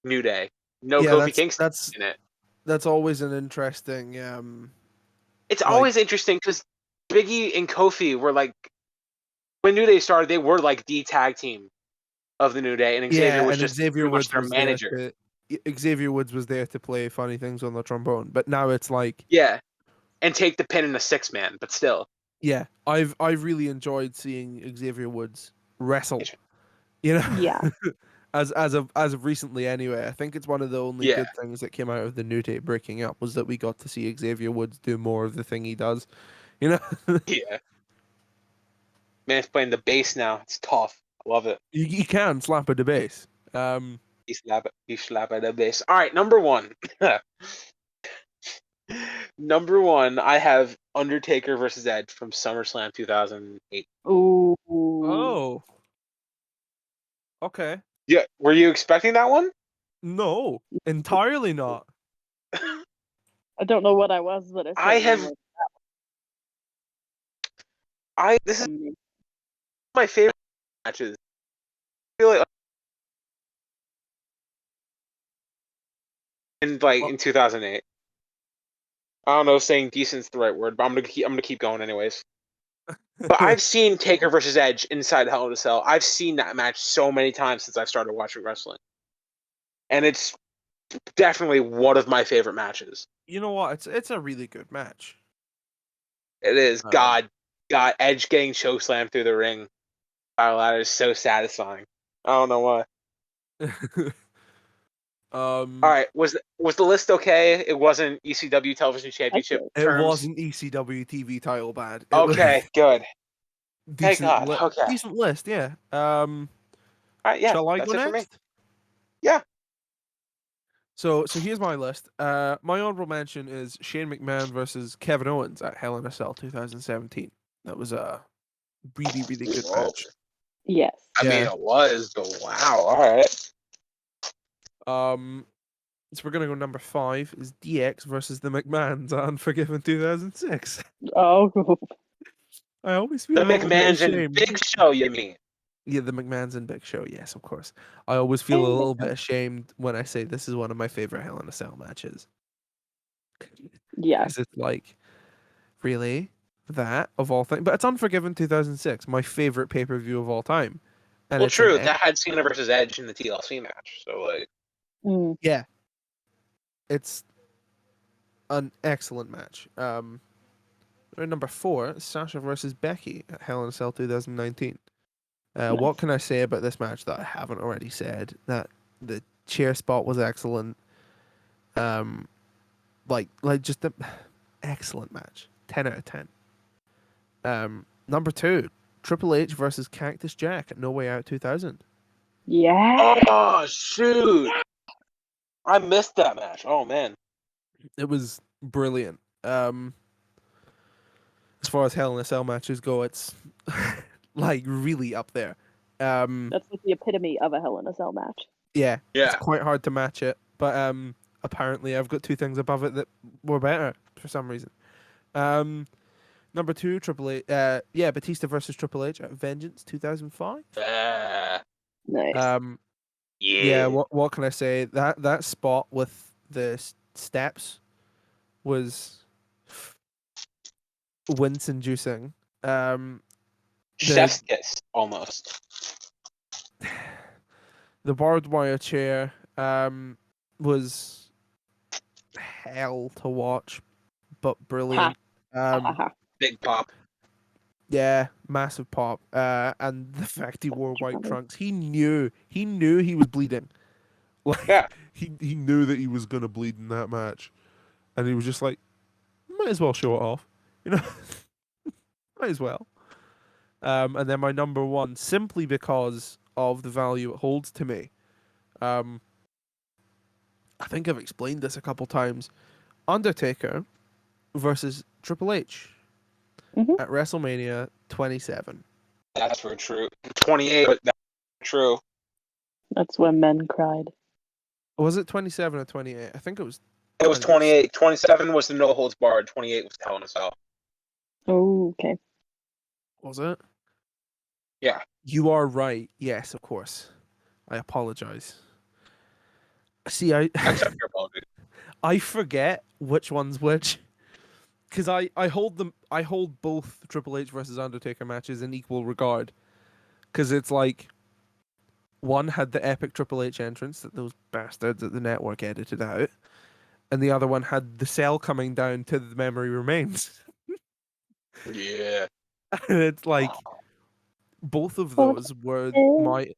New Day. No Yeah, Kofi Kingston in it. that's always an interesting It's like always interesting because Big E and Kofi were like, when New Day started, they were like the tag team of the New Day, and Xavier yeah, was and just Xavier pretty much Woods their was there manager. to Xavier Woods was there to play funny things on the trombone, but now it's like Yeah, and take the pin in a 6-man, but still. yeah, I've really enjoyed seeing Xavier Woods wrestle. You know, Yeah. as of recently anyway. I think it's one of the only Yeah. good things that came out of the New Day breaking up was that we got to see Xavier Woods do more of the thing he does. You know, Yeah. Man's playing the bass now. It's tough. I love it. you can slap at the bass. He slap at the base. All right, number one. Number one, I have Undertaker versus Edge from SummerSlam 2008. Ooh. Oh. Okay. Yeah, were you expecting that one? No, entirely not. I don't know what I was, but I I certainly have. was This is amazing. my favorite matches. I feel like in 2008. I don't know if saying decent's the right word, but I'm gonna keep going anyways. But I've seen Taker versus Edge inside Hell in a Cell. I've seen that match so many times since I started watching wrestling, and it's definitely one of my favorite matches. You know what? It's a really good match. It is. Um, God, Edge getting chokeslammed through the ring. Oh, that is so satisfying. I don't know why. All right, was the list okay? It wasn't ECW Television Championship Excellent. it terms. wasn't ECW TV title bad. It was Okay, good. Thank decent. God. Okay. Decent list, yeah. All right, yeah, Shall I that's go it for me. next? Yeah. So here's my list. My honorable mention is Shane McMahon versus Kevin Owens at Hell in a Cell 2017. That was a really really good Whoa. match. Yes. I mean, Yeah. it was, but wow. All right. So we're gonna go number 5 is DX versus the McMahons at Unforgiven 2006. Oh. I always feel The a little bit McMahons and ashamed. Big Show, you mean? Yeah, the McMahons and Big Show, yes, of course. I always feel a little bit ashamed when I say this is one of my favorite Hell in a Cell matches. Yeah. Because it's like, really? That of all things? But it's Unforgiven 2006, my favorite pay per view of all time. And Well, it's an true. That had Cena versus Edge in the TLC match. So, like, Mm. yeah, it's an excellent match. Number 4, Sasha versus Becky at Hell in a Cell 2019. What Nice. can I say about this match that I haven't already said? That the chair spot was excellent. Like just an excellent match. 10 out of 10. Number 2, Triple H versus Cactus Jack at No Way Out 2000. Yeah. oh shoot, I missed that match. Oh man. It was brilliant. As far as Hell in a Cell matches go, it's like really up there. That's like the epitome of a Hell in a Cell match. Yeah, it's Yeah. quite hard to match it, but apparently I've got 2 things above it that were better for some reason. Number 2, Triple H. Batista versus Triple H at Vengeance 2005. Nice. Yeah. Yeah. What can I say? That spot with the steps was wince-inducing. Chef's kiss, almost. The barbed wire chair was hell to watch, but brilliant. Big pop. Yeah, massive pop. And the fact he wore white funny. trunks, he knew he was bleeding. Like Yeah. he knew that he was gonna bleed in that match, and he was just like, might as well show it off, you know, might as well. And then my number 1, simply because of the value it holds to me. I think I've explained this a couple times. Undertaker versus Triple H Mhm. at WrestleMania 27. That's for true. 28, but that's true. That's when men cried. Was it 27 or 28? I think it was. It was 28. 27 was the no holds barred. 28 was the Hell in a Cell. Oh, okay. Was it? Yeah. You are right. Yes, of course. I apologize. See, I Accept your apology. I forget which one's which, because I hold both Triple H versus Undertaker matches in equal regard, because it's like one had the epic Triple H entrance that those bastards at the network edited out, and the other one had the cell coming down to the memory remains. Yeah. And it's like both of those were my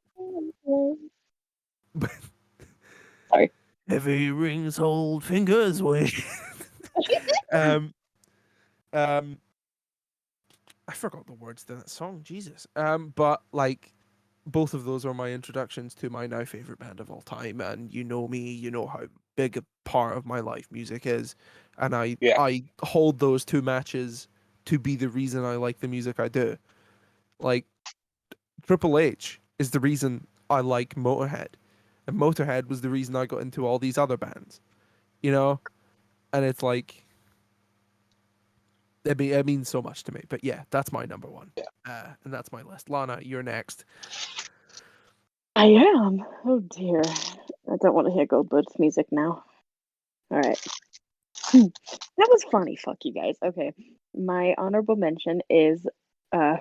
Sorry. heavy rings hold fingers away. um I forgot the words to that song, Jesus. But like both of those are my introductions to my now favorite band of all time, and you know me, you know how big a part of my life music is, and Yeah. I hold those two matches to be the reason I like the music I do. Like Triple H is the reason I like Motorhead, and Motorhead was the reason I got into all these other bands, you know, and it's like it means so much to me. But yeah, that's my number one, Yeah. and that's my list. Lana, you're next. I am. Oh dear. I don't want to hear Goldberg's music now. All right. That was funny. Fuck you guys. Okay. My honorable mention is uh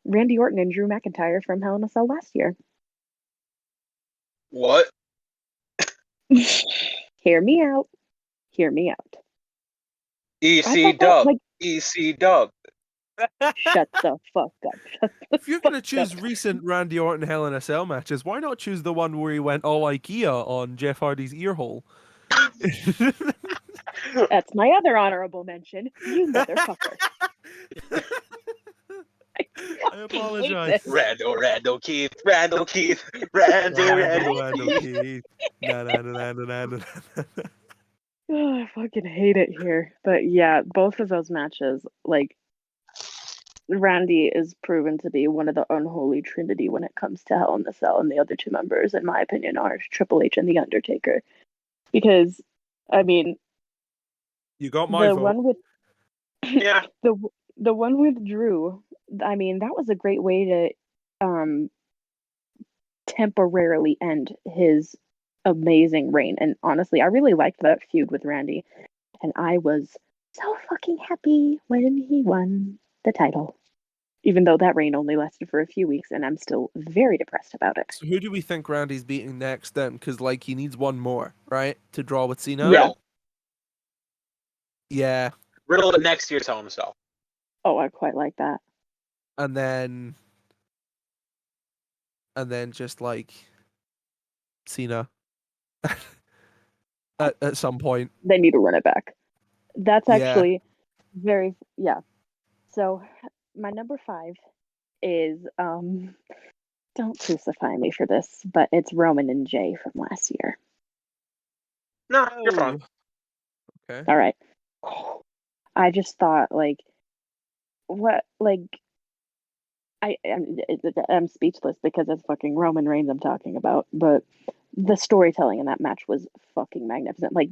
Randy Orton and Drew McIntyre from Hell in a Cell last year. What? Hear me out. Hear me out. I EC thought that Dub. like EC Dub. shut the fuck up. Shut the If you're fuck gonna choose up. recent Randy Orton Hell in a Cell matches, why not choose the one where he went all IKEA on Jeff Hardy's ear hole? That's my other honorable mention. You motherfucker. I I fucking hate apologize. this. Randall Keith. Randall Keith. Randall Keith. Keith. Na na na na na na na. Oh, I fucking hate it here. But yeah, both of those matches, like Randy is proven to be one of the unholy trinity when it comes to Hell in the Cell, and the other two members, in my opinion, are Triple H and The Undertaker. Because, I mean, You got my the vote. one with Yeah. the one with Drew, I mean, that was a great way to temporarily end his amazing reign. And honestly, I really liked that feud with Randy, and I was so fucking happy when he won the title. Even though that reign only lasted for a few weeks, and I'm still very depressed about it. So who do we think Randy's beating next then? Because like he needs one more, right, to draw with Cena. Yeah. Riddle. Yeah, Riddle at next year's Hell in a Cell. Oh, I quite like that. and then just like Cena at some point. They need to run it back. That's Yeah. actually very, yeah. So my number 5 is don't crucify me for this, but it's Roman and Jay from last year. No, you're fine. Okay. All right. I just thought like what like I'm speechless because it's fucking Roman Reigns I'm talking about, but the storytelling in that match was fucking magnificent. Like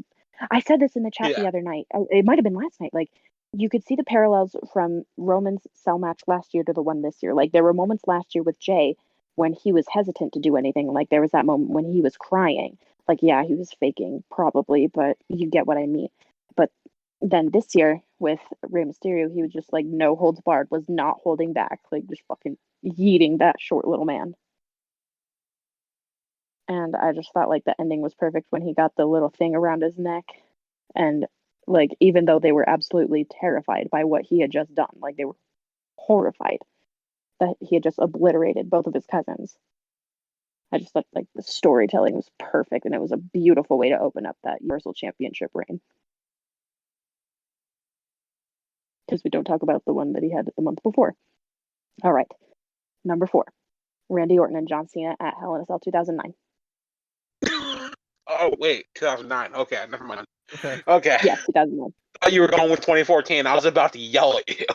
I said this in the chat the Yeah. other night. It might have been last night. Like you could see the parallels from Roman's cell match last year to the one this year. Like there were moments last year with Jay when he was hesitant to do anything. Like there was that moment when he was crying. Like yeah, he was faking probably, but you get what I mean. But then this year with Rey Mysterio, he was just like no holds barred, was not holding back, like just fucking yeeting that short little man. And I just thought like the ending was perfect when he got the little thing around his neck. And like, even though they were absolutely terrified by what he had just done, like they were horrified that he had just obliterated both of his cousins. I just thought like the storytelling was perfect and it was a beautiful way to open up that Universal Championship reign. Because we don't talk about the one that he had the month before. All right. Number 4, Randy Orton and John Cena at Hell in a Cell 2009. Oh, wait. 2009. Okay, never mind. Okay. Okay. Yeah, 2009. I thought you were going with 2014. I was about to yell at you.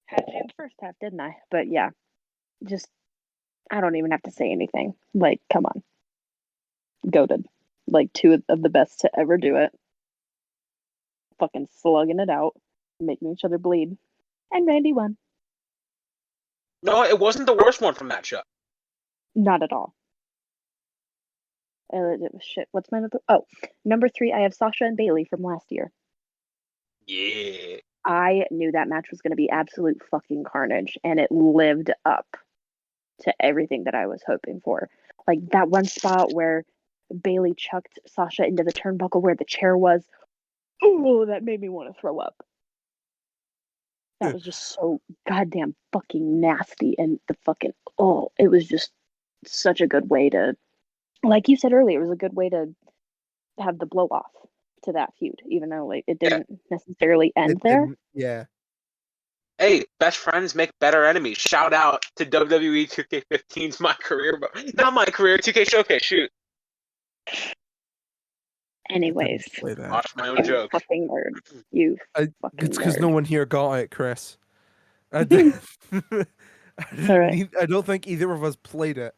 Had you in the first half, didn't I? But yeah, just, I don't even have to say anything. Like, come on. Goated. Like, 2 of the best to ever do it. Fucking slugging it out, making each other bleed. And Randy won. No, it wasn't the worst one from that show. Not at all. Shit, what's my number? Oh, number 3, I have Sasha and Bailey from last year. Yeah. I knew that match was going to be absolute fucking carnage, and it lived up to everything that I was hoping for. Like that one spot where Bailey chucked Sasha into the turnbuckle where the chair was. Oh, that made me want to throw up. That was just so goddamn fucking nasty, and the fucking it was just such a good way to, like you said earlier, it was a good way to have the blow off to that feud, even though like it didn't necessarily end It there. didn't. Yeah. Hey, best friends make better enemies. Shout out to WWE 2K15's My Career, not My Career 2K Showcase. Shoot, Anyways, Play that. watch my own you joke. fucking nerd. You fucking It's because nerd. no one here got it, Chris. I didn't, Alright. I don't think either of us played it.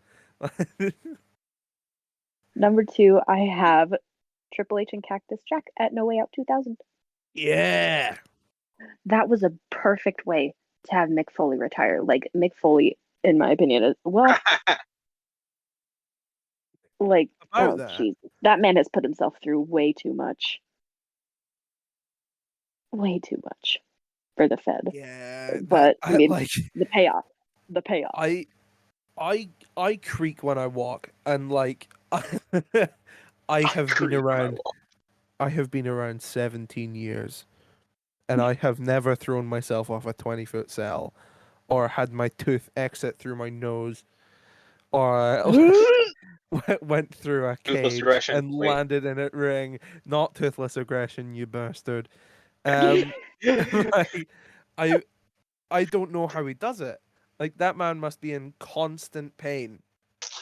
Number 2, I have Triple H and Cactus Jack at No Way Out 2000. Yeah. That was a perfect way to have Mick Foley retire. Like, Mick Foley, in my opinion, is, well, like, About oh, that. Jesus. That man has put himself through way too much. Way too much for the Fed. Yeah. But, I mean, like the payoff. The payoff. I creak when I walk, and like I have been around. I have been around 17 years, and I have never thrown myself off a 20-foot cell, or had my tooth exit through my nose, or went through a Toothless cage aggression. and Wait. landed in a ring. Not toothless aggression, you bastard. Um, like, I I don't know how he does it. Like, that man must be in constant pain,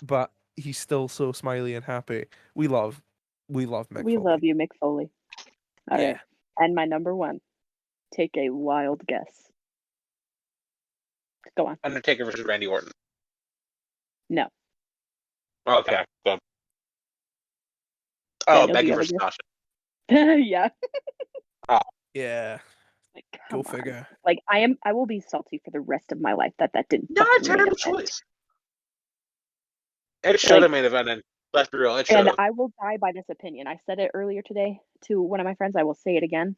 but he's still so smiley and happy. We love Mick We Foley. love you, Mick Foley. All Yeah. right. And my number 1. Take a wild guess. Go on. Undertaker versus Randy Orton. No. Okay, good. Oh, Daniel, do Becky you have a versus guess? Sasha. Yeah. Yeah. Like, Go come on. figure. Like, I will be salty for the rest of my life that didn't Not a fucking main terrible event. choice. It should Like, have main evented. Let's be real. It should and have. I will die by this opinion. I said it earlier today to one of my friends. I will say it again.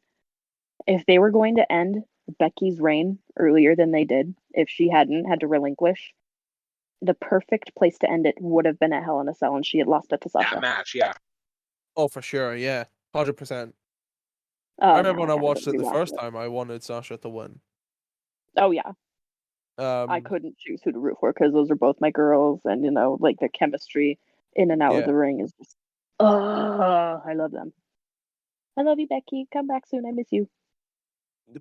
If they were going to end Becky's reign earlier than they did, if she hadn't had to relinquish, the perfect place to end it would have been at Hell in a Cell, and she had lost it to That Sasha. match, yeah. Oh, for sure. Yeah. 100%. I Oh, remember no, when I I gotta watched it the rewatch first it. time, I wanted Sasha to win. Oh yeah, I Um, couldn't choose who to root for because those are both my girls, and like their chemistry in and out of yeah. the ring is just. Oh, I love them. I love you, Becky. Come back soon. I miss you.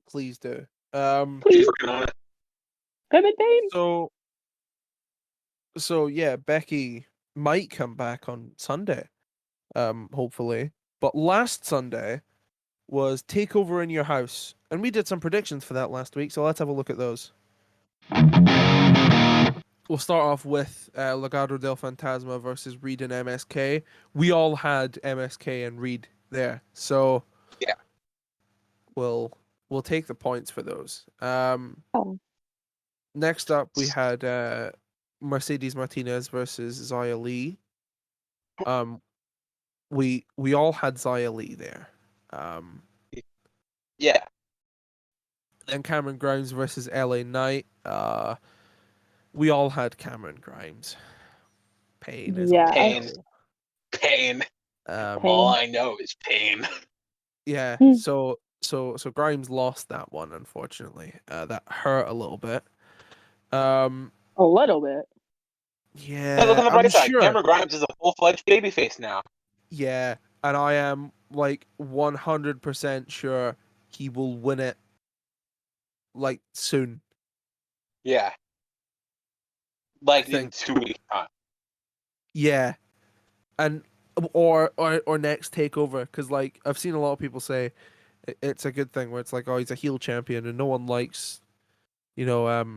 Please do. She's Please. working on it. I'm in pain. So yeah, Becky might come back on Sunday, hopefully. But last Sunday was Takeover in Your House, and we did some predictions for that last week. So let's have a look at those. We'll start off with Legado del Fantasma versus Reed and MSK. We all had MSK and Reed there, so Yeah. we'll take the points for those. Oh, Next up, we had Mercedes Martinez versus Xia Li. We all had Xia Li there. Yeah. Then Cameron Grimes versus LA Knight. We all had Cameron Grimes. Pain is all. yeah. Pain. Pain. Um, All Pain. I know is pain. yeah. Hmm. So Grimes lost that one, unfortunately. That hurt a little bit. A little bit. Hey, look Yeah, on the I'm bright side. sure. Cameron Grimes is a full-fledged babyface now. Yeah, and I am like 100% sure he will win it like soon. Yeah. I Like in think. 2 weeks' time. Yeah, and or next takeover, because like I've seen a lot of people say it's a good thing where it's like, oh, he's a heel champion and no one likes, LA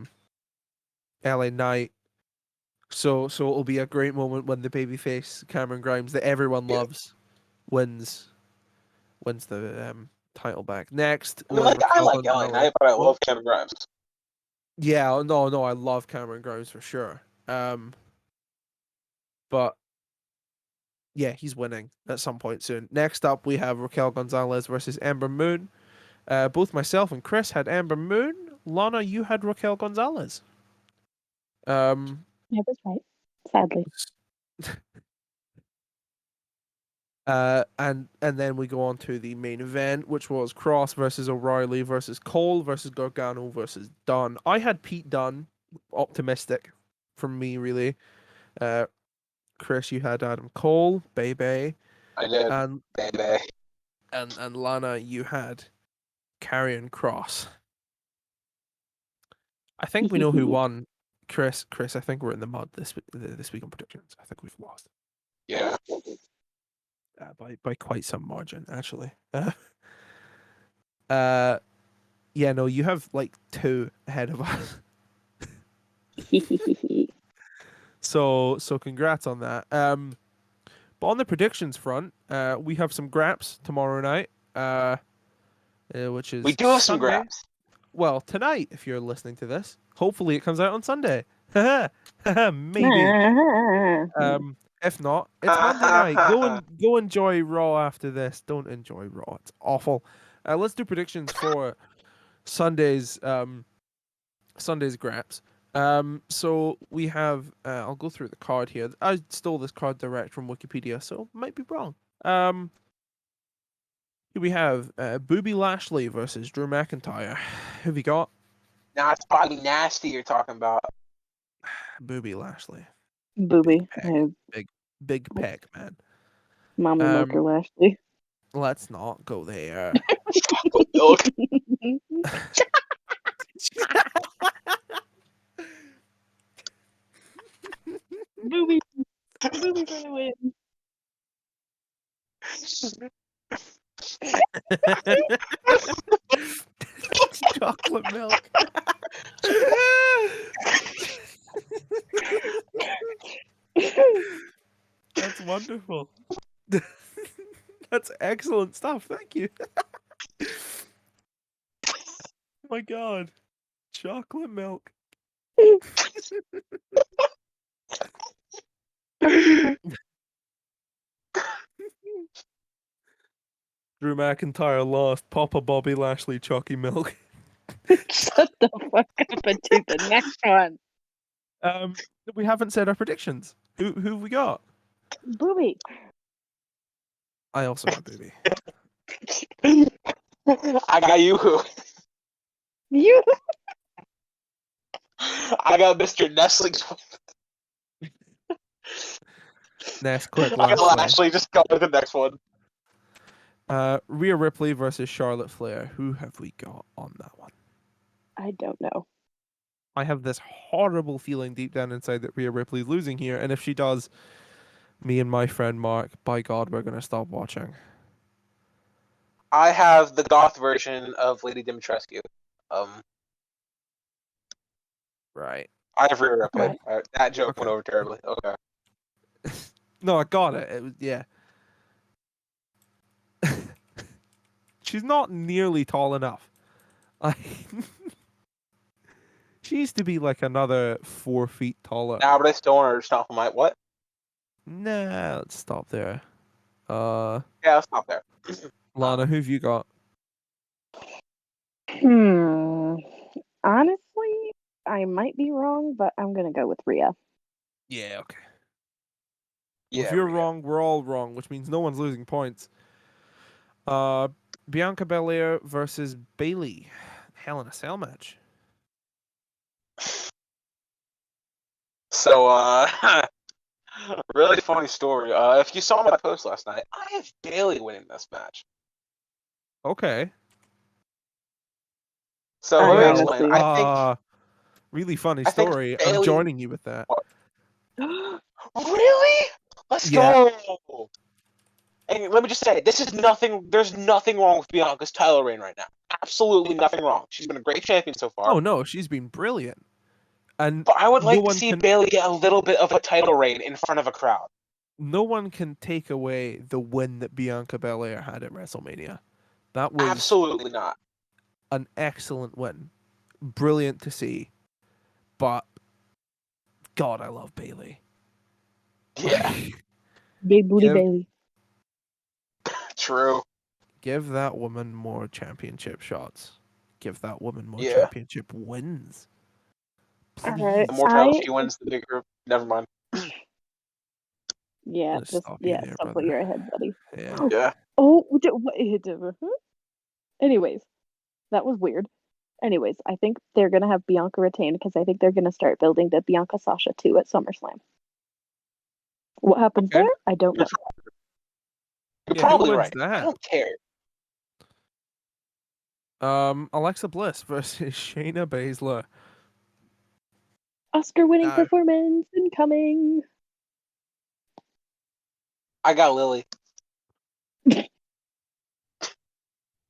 Knight. So it'll be a great moment when the babyface Cameron Grimes that everyone Yeah. loves wins the title back. Next I mean, was I Raquel like LA Gonzalez. Knight, but I Oh, love Cameron Grimes. yeah, no, I love Cameron Grimes for sure. But yeah, he's winning at some point soon. Next up, we have Raquel Gonzalez versus Ember Moon. Both myself and Chris had Ember Moon. Lana, you had Raquel Gonzalez. Yeah, that's right. Sadly. And then we go on to the main event, which was Cross versus O'Reilly versus Cole versus Gargano versus Dunn. I had Pete Dunn, optimistic from me really. Chris, you had Adam Cole, Baby, I did, and baby. Lana, you had Karrion Cross. I think we know who won. Chris, I think we're in the mud this week on predictions. I think we've lost Yeah. by quite some margin, actually. Yeah, no, you have like 2 ahead of us. So congrats on that. But on the predictions front, we have some graps tomorrow night. Which is We do have some Sunday. graphs. Well, tonight, if you're listening to this, hopefully it comes out on Sunday. Maybe. If not, it's Monday night. Go enjoy Raw after this. Don't enjoy Raw. It's awful. Let's do predictions for Sunday's graps. So we have I'll go through the card here. I stole this card direct from Wikipedia, so might be wrong. Here we have Booby Lashley versus Drew McIntyre. Who have you got? Nah, it's Bobby Nasty you're talking about. Booby Lashley. Booby. Big peck, man. Mama Milker Lashley. Let's not go there. Milk. Booby. Booby gonna win. Chocolate milk. That's wonderful. That's excellent stuff. Thank you. Oh my god. Chocolate milk. Drew McIntyre lost. Papa Bobby Lashley chalky milk. Shut the fuck up and do the next one. We haven't said our predictions. Who have we got? Booby. I also got Booby. I got you. You. I got Mr. Nestling's. Next, quick I last got one. Lashley. Just go with the next one. Rhea Ripley versus Charlotte Flair. Who have we got on that one? I don't know. I have this horrible feeling deep down inside that Rhea Ripley's losing here, and if she does, me and my friend Mark, by God, we're gonna stop watching. I have the goth version of Lady Dimitrescu. Right. I have Rhea Ripley. Right. That joke Okay. went over terribly. Okay. No, I got it. It was, yeah. She's not nearly tall enough. She needs to be like another 4 feet taller. Nah, but I still want her to stop my what? Nah, let's stop there. Yeah, let's stop there. Lana, who've you got? Honestly, I might be wrong, but I'm gonna go with Rhea. Yeah, okay. Yeah, If you're Rhea. wrong, we're all wrong, which means no one's losing points. Bianca Belair versus Bailey. Hell in a Cell match. So, really funny story. If you saw my post last night, I have Bailey winning this match. Okay. So I let me honestly- explain. I think really funny I think story. I'm Bailey- joining you with that. Really? Let's Yeah. go. And let me just say, there's nothing wrong with Bianca's title reign right now. Absolutely nothing wrong. She's been a great champion so far. Oh no, she's been brilliant. And But I would like no to one see can- Bailey get a little bit of a title reign in front of a crowd. no one can take away the win that Bianca Belair had at WrestleMania. That was Absolutely not. an excellent win. Brilliant to see. But God, I love Bailey. Yeah, Big booty Give- Bailey. true. Give that woman more championship shots. Give that woman more Yeah. championship wins. Please. Alright. The more titles she wins, the bigger. Never mind. Yeah, Let's just stop you there, stop what brother. you're ahead, buddy. Yeah. Yeah. Oh, anyways, that was weird. Anyways, I think they're gonna have Bianca retain because I think they're gonna start building the Bianca Sasha 2 at SummerSlam. What happens Okay. there? I don't know. You're Yeah, who probably wins right. that? I don't care. Alexa Bliss versus Shayna Baszler. Oscar-winning No. performance incoming. I got Lily. Nah,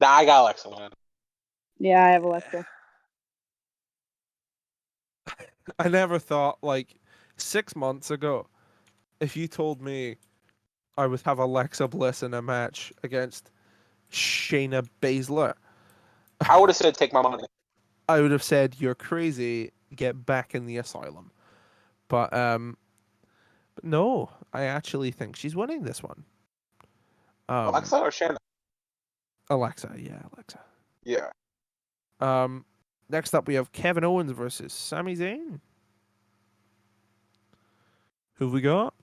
I got Alexa winning. Yeah, I have Alexa. I never thought, like, 6 months ago, if you told me I would have Alexa Bliss in a match against Shayna Baszler, I would have said take my money. I would have said you're crazy. Get back in the asylum. But no, I actually think she's winning this one. Alexa or Shannon? Alexa, yeah, Alexa. Yeah. Next up we have Kevin Owens versus Sami Zayn. Who we got?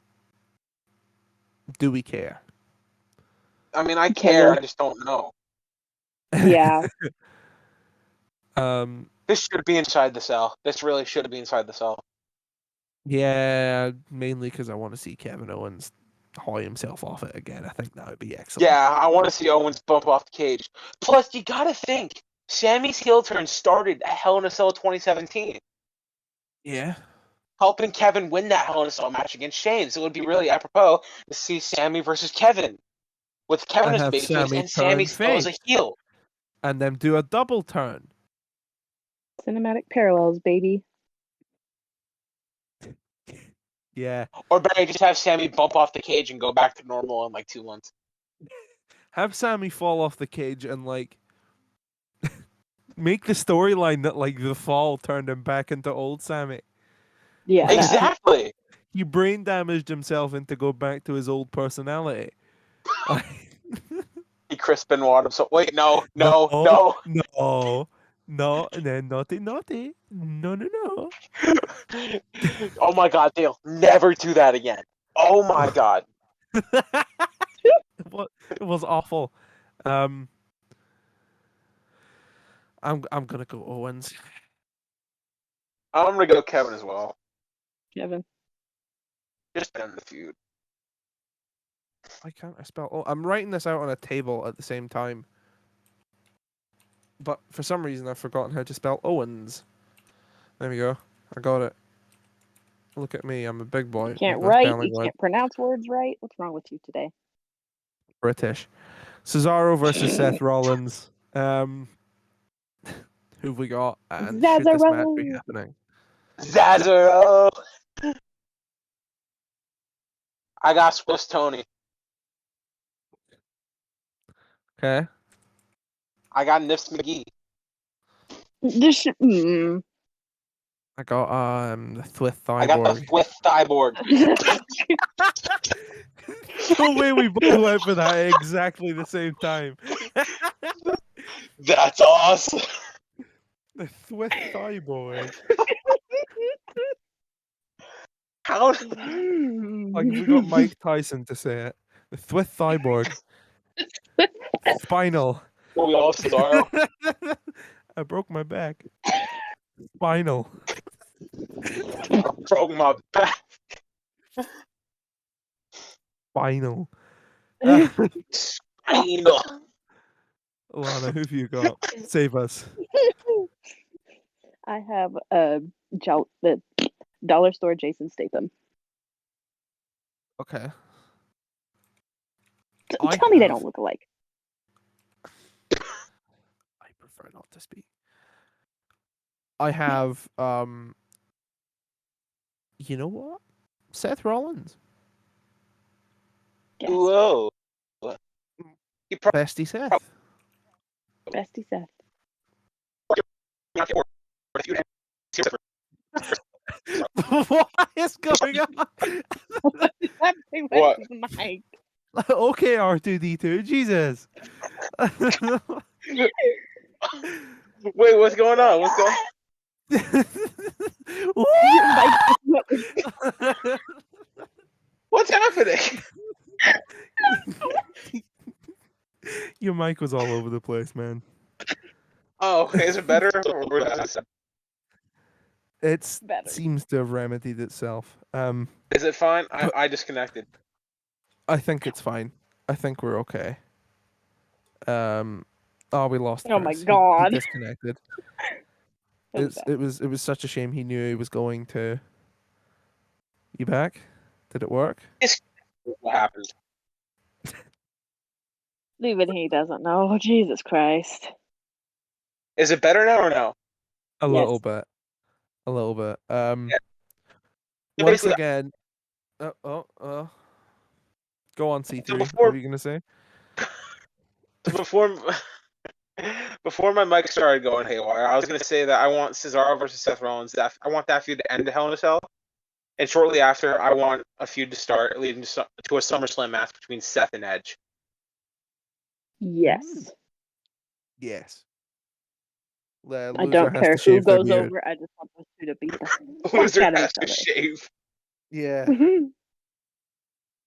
Do we care? I mean, I Kevin. care. I just don't know. Yeah. This should be inside the cell. This really should be inside the cell. Yeah, mainly because I want to see Kevin Owens haul himself off it again. I think that would be excellent. Yeah, I want to see Owens bump off the cage. Plus, you gotta think, Sammy's heel turn started at Hell in a Cell 2017, Yeah. helping Kevin win that Hell in a Cell match against Shane. So it would be really apropos to see Sammy versus Kevin, with Kevin And as have babyface Sammy and Sammy turn still as a face. heel. And then do a double turn. Cinematic parallels, baby. Yeah. Or better, just have Sammy bump off the cage and go back to normal in like 2 months. Have Sammy fall off the cage and, like, make the storyline that, like, the fall turned him back into old Sammy. Yeah. Exactly. He brain damaged himself into go back to his old personality. Like, He Chris Benoit him. So wait, no. no, No, and then naughty. No. Oh my god, they'll never do that again. Oh my god. It was awful. I'm gonna go Owens. I'm gonna go Kevin as well. Kevin. Just end the feud. Why can't I spell? Oh, I'm writing this out on a table at the same time. But for some reason I've forgotten how to spell Owens. There we go. I got it. Look at me, I'm a big boy. You can't with no write. spelling You words. can't pronounce words right. What's wrong with you today? British. Cesaro versus Seth Rollins. Who've we got? And should this match be Cesaro. happening? Cesaro. I got Swiss Tony. Okay. I got Nips McGee. This. I got the Thwith I got the Thyborg. Swiss Cyborg. No way we both went for that at exactly the same time. That's awesome. The Thwith Thyborg. How? Like we got Mike Tyson to say it. The Thwith Thyborg. Spinal. We all sorrow. I broke my back. Spinal. Broke my back. Spinal. Spinal. Lana, who've you got? Save us. I have the dollar store Jason Statham. Okay. Tell me they don't look alike. I prefer not to speak. I have you know what? Seth Rollins. Yes. Whoa. Bestie Seth. Bestie Seth. What is going on? What? Mike. Okay, R2D2. Jesus. Wait, what's going on? What's going What's happening? Your mic was all over the place, man. Oh, okay. Is it better? It Better. seems to have remedied itself. Is it fine? I disconnected. I think it's fine. I think we're okay. Oh, we lost. Oh my Chris. He God. disconnected. It was bad. it was such a shame he knew he was going to. You back? Did it work? It's what happened. Even he doesn't know. Oh, Jesus Christ. Is it better now or no? A Yes. little bit. A little bit. Yeah. Once Basically, again. Go on, C3. So What were you gonna say? before before my mic started going haywire, I was gonna say that I want Cesaro versus Seth Rollins. I want that feud to end to Hell in a Cell, and shortly after, I want a feud to start leading to a SummerSlam match between Seth and Edge. Yes. Yes. The I loser don't has care to who shave their goes beard. over. I just want those two to beat the Loser fuck out of has each to other. shave. Yeah.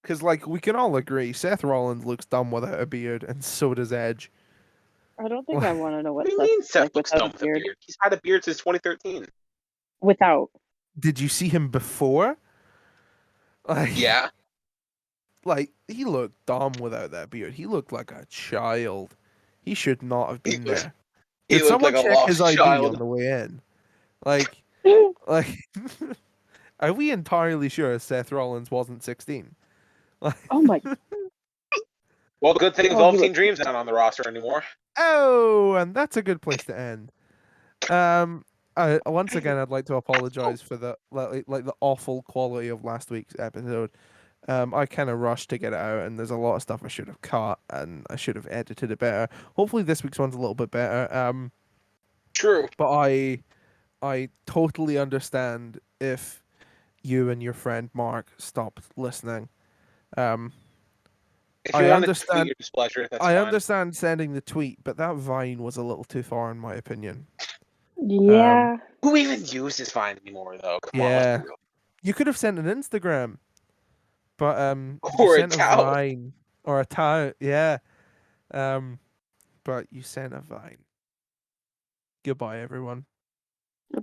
Because, like, we can all agree Seth Rollins looks dumb without a beard, and so does Edge. I don't think I want to know What what do you Seth mean looks Seth like looks without dumb a with a beard. beard? He's had a beard since 2013. Without. Did you see him before? Like, Yeah. like, he looked dumb without that beard. He looked like a child. He should not have He been looked, there. he Did looked someone like a check his lost ID child. on the way in? Like, are we entirely sure Seth Rollins wasn't 16? Like, Oh my. Well, good thing Oh, he Velveteen looks. Dream's not on the roster anymore. oh, and that's a good place to end. Once again, I'd like to apologize for the like the awful quality of last week's episode. I kind of rushed to get it out, and there's a lot of stuff I should have cut, and I should have edited it better. Hopefully, this week's one's a little bit better. True. But I totally understand if you and your friend Mark stopped listening. If I you want to tweet understand. your displeasure, that's I fine. understand sending the tweet, but that Vine was a little too far, in my opinion. Yeah. Who even uses Vine anymore, though? Come on, let's Yeah, be real. you could have sent an Instagram, but you Or a sent a towel. Vine or a tout. Yeah, but you sent a Vine. Goodbye, everyone.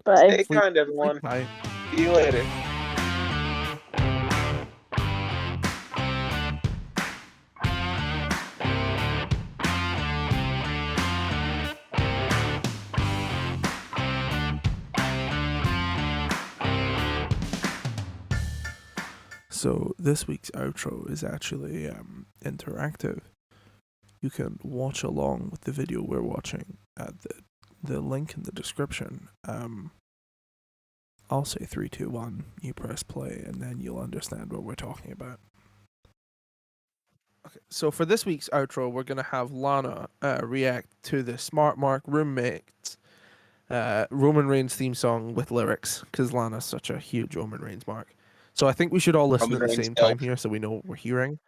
But Stay Sleep, kind, everyone. sleep tight. See you later. So this week's outro is actually interactive. You can watch along with the video we're watching at the link in the description. I'll say 3, 2, 1. You press play, and then you'll understand what we're talking about. Okay, so for this week's outro, we're gonna have Lana react to the Smart Mark roommates Roman Reigns theme song with lyrics, because Lana's such a huge Roman Reigns mark. So I think we should all listen Roman at the Reigns same built. time here, so we know what we're hearing.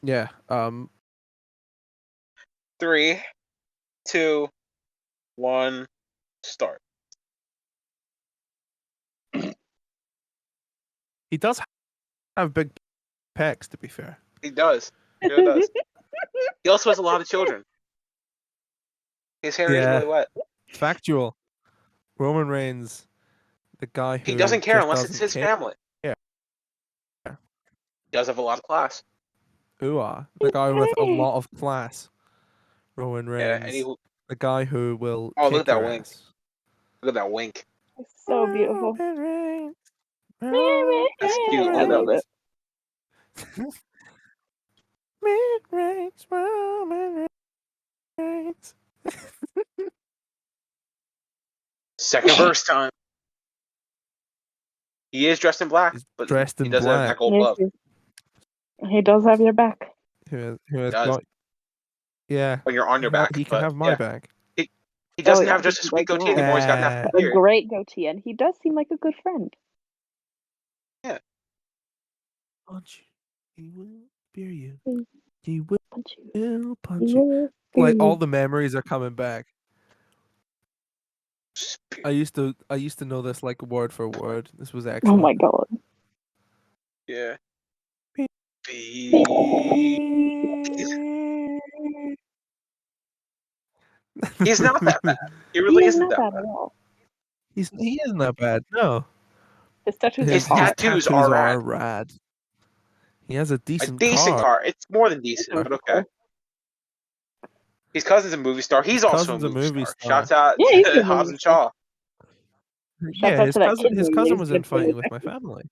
Yeah. 3, 2, 1, start. He does have big pecs, to be fair. He does. He really does. He also has a lot of children. His hair is Yeah. really wet. Factual. Roman Reigns, the guy who He doesn't care just unless it's doesn't his care. family. Yeah. He does have a lot of class. The guy with a lot of class. Roman Yeah, Reigns. and The guy who will Oh, kick look at that your wink. ass. Look at that wink. It's so beautiful. Roman Reigns. That's cute. I love it. Roman Reigns. Second verse time. He is dressed in black, He's but dressed he in does have black. that gold glove. He does have your back. Who He has does. got? Yeah. When you're on your back. He can but have my yeah. back. He doesn't yeah, have just a he's sweet like goatee that. anymore. He's got that A beard. great goatee, and he does seem like a good friend. Punch you. He will spear you. Mm. He will Punch you. punch you. Like all the memories are coming back. I used to know this like word for word. This was Oh excellent. my god. Yeah. He's not that bad. He really He is isn't not that bad bad. at all. He isn't that bad. No. His tattoos His are hot. tattoos are rad. rad. He has a A decent, decent car. car. It's more than decent, but okay. His cousin's a movie star. He's also a cousin's a movie movie star. star. Shouts out Yeah, he's a to Hobbs movie and star. Shaw. Shouts Yeah, out to that kid his who cousin lives was in good for you. Fighting with My Family.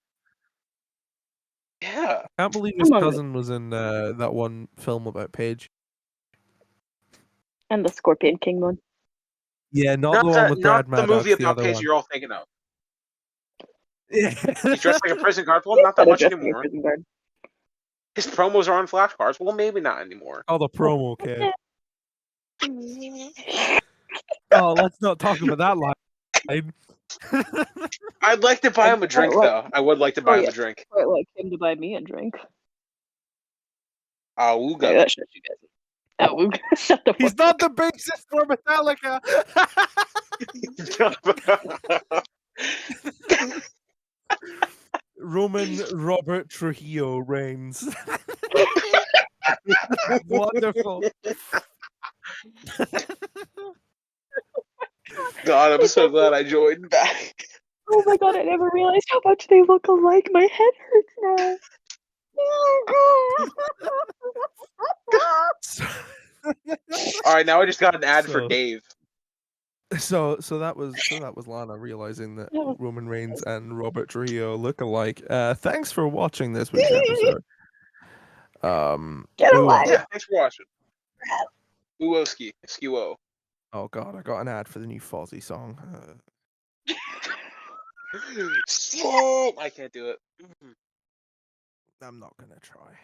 Yeah. Can't believe his Come on. cousin was in that one film about Paige. And the Scorpion King one. Yeah, not the one with Not Brad the movie Maddox, the about other Paige one. you're all thinking of. Yeah. He's dressed like a prison guard. Well, He's not that better much dressed than a anymore. prison guard. His promos are on flashcards. Well, maybe not anymore. Oh, the promo kid. Oh, let's not talk about that line. I'd like to buy him a drink, What? though. I would like to buy him a drink. Quite like him to buy me a drink. Awooga. Maybe that shut you guys. Oh, shut the fuck He's not the bassist for Metallica. Roman Robert Trujillo reigns. Wonderful. God, I'm so glad I joined back. Oh my god, I never realized how much they look alike. My head hurts now. All right, now I just got an ad for So- Dave. So that was Lana realizing that Yeah. Roman Reigns and Robert Trujillo look alike. Thanks for watching this week's episode. Get ooh, alive. Yeah, thanks for watching. Uwoski. Skewo. Oh god, I got an ad for the new Fozzy song. Oh, I can't do it. I'm not gonna try.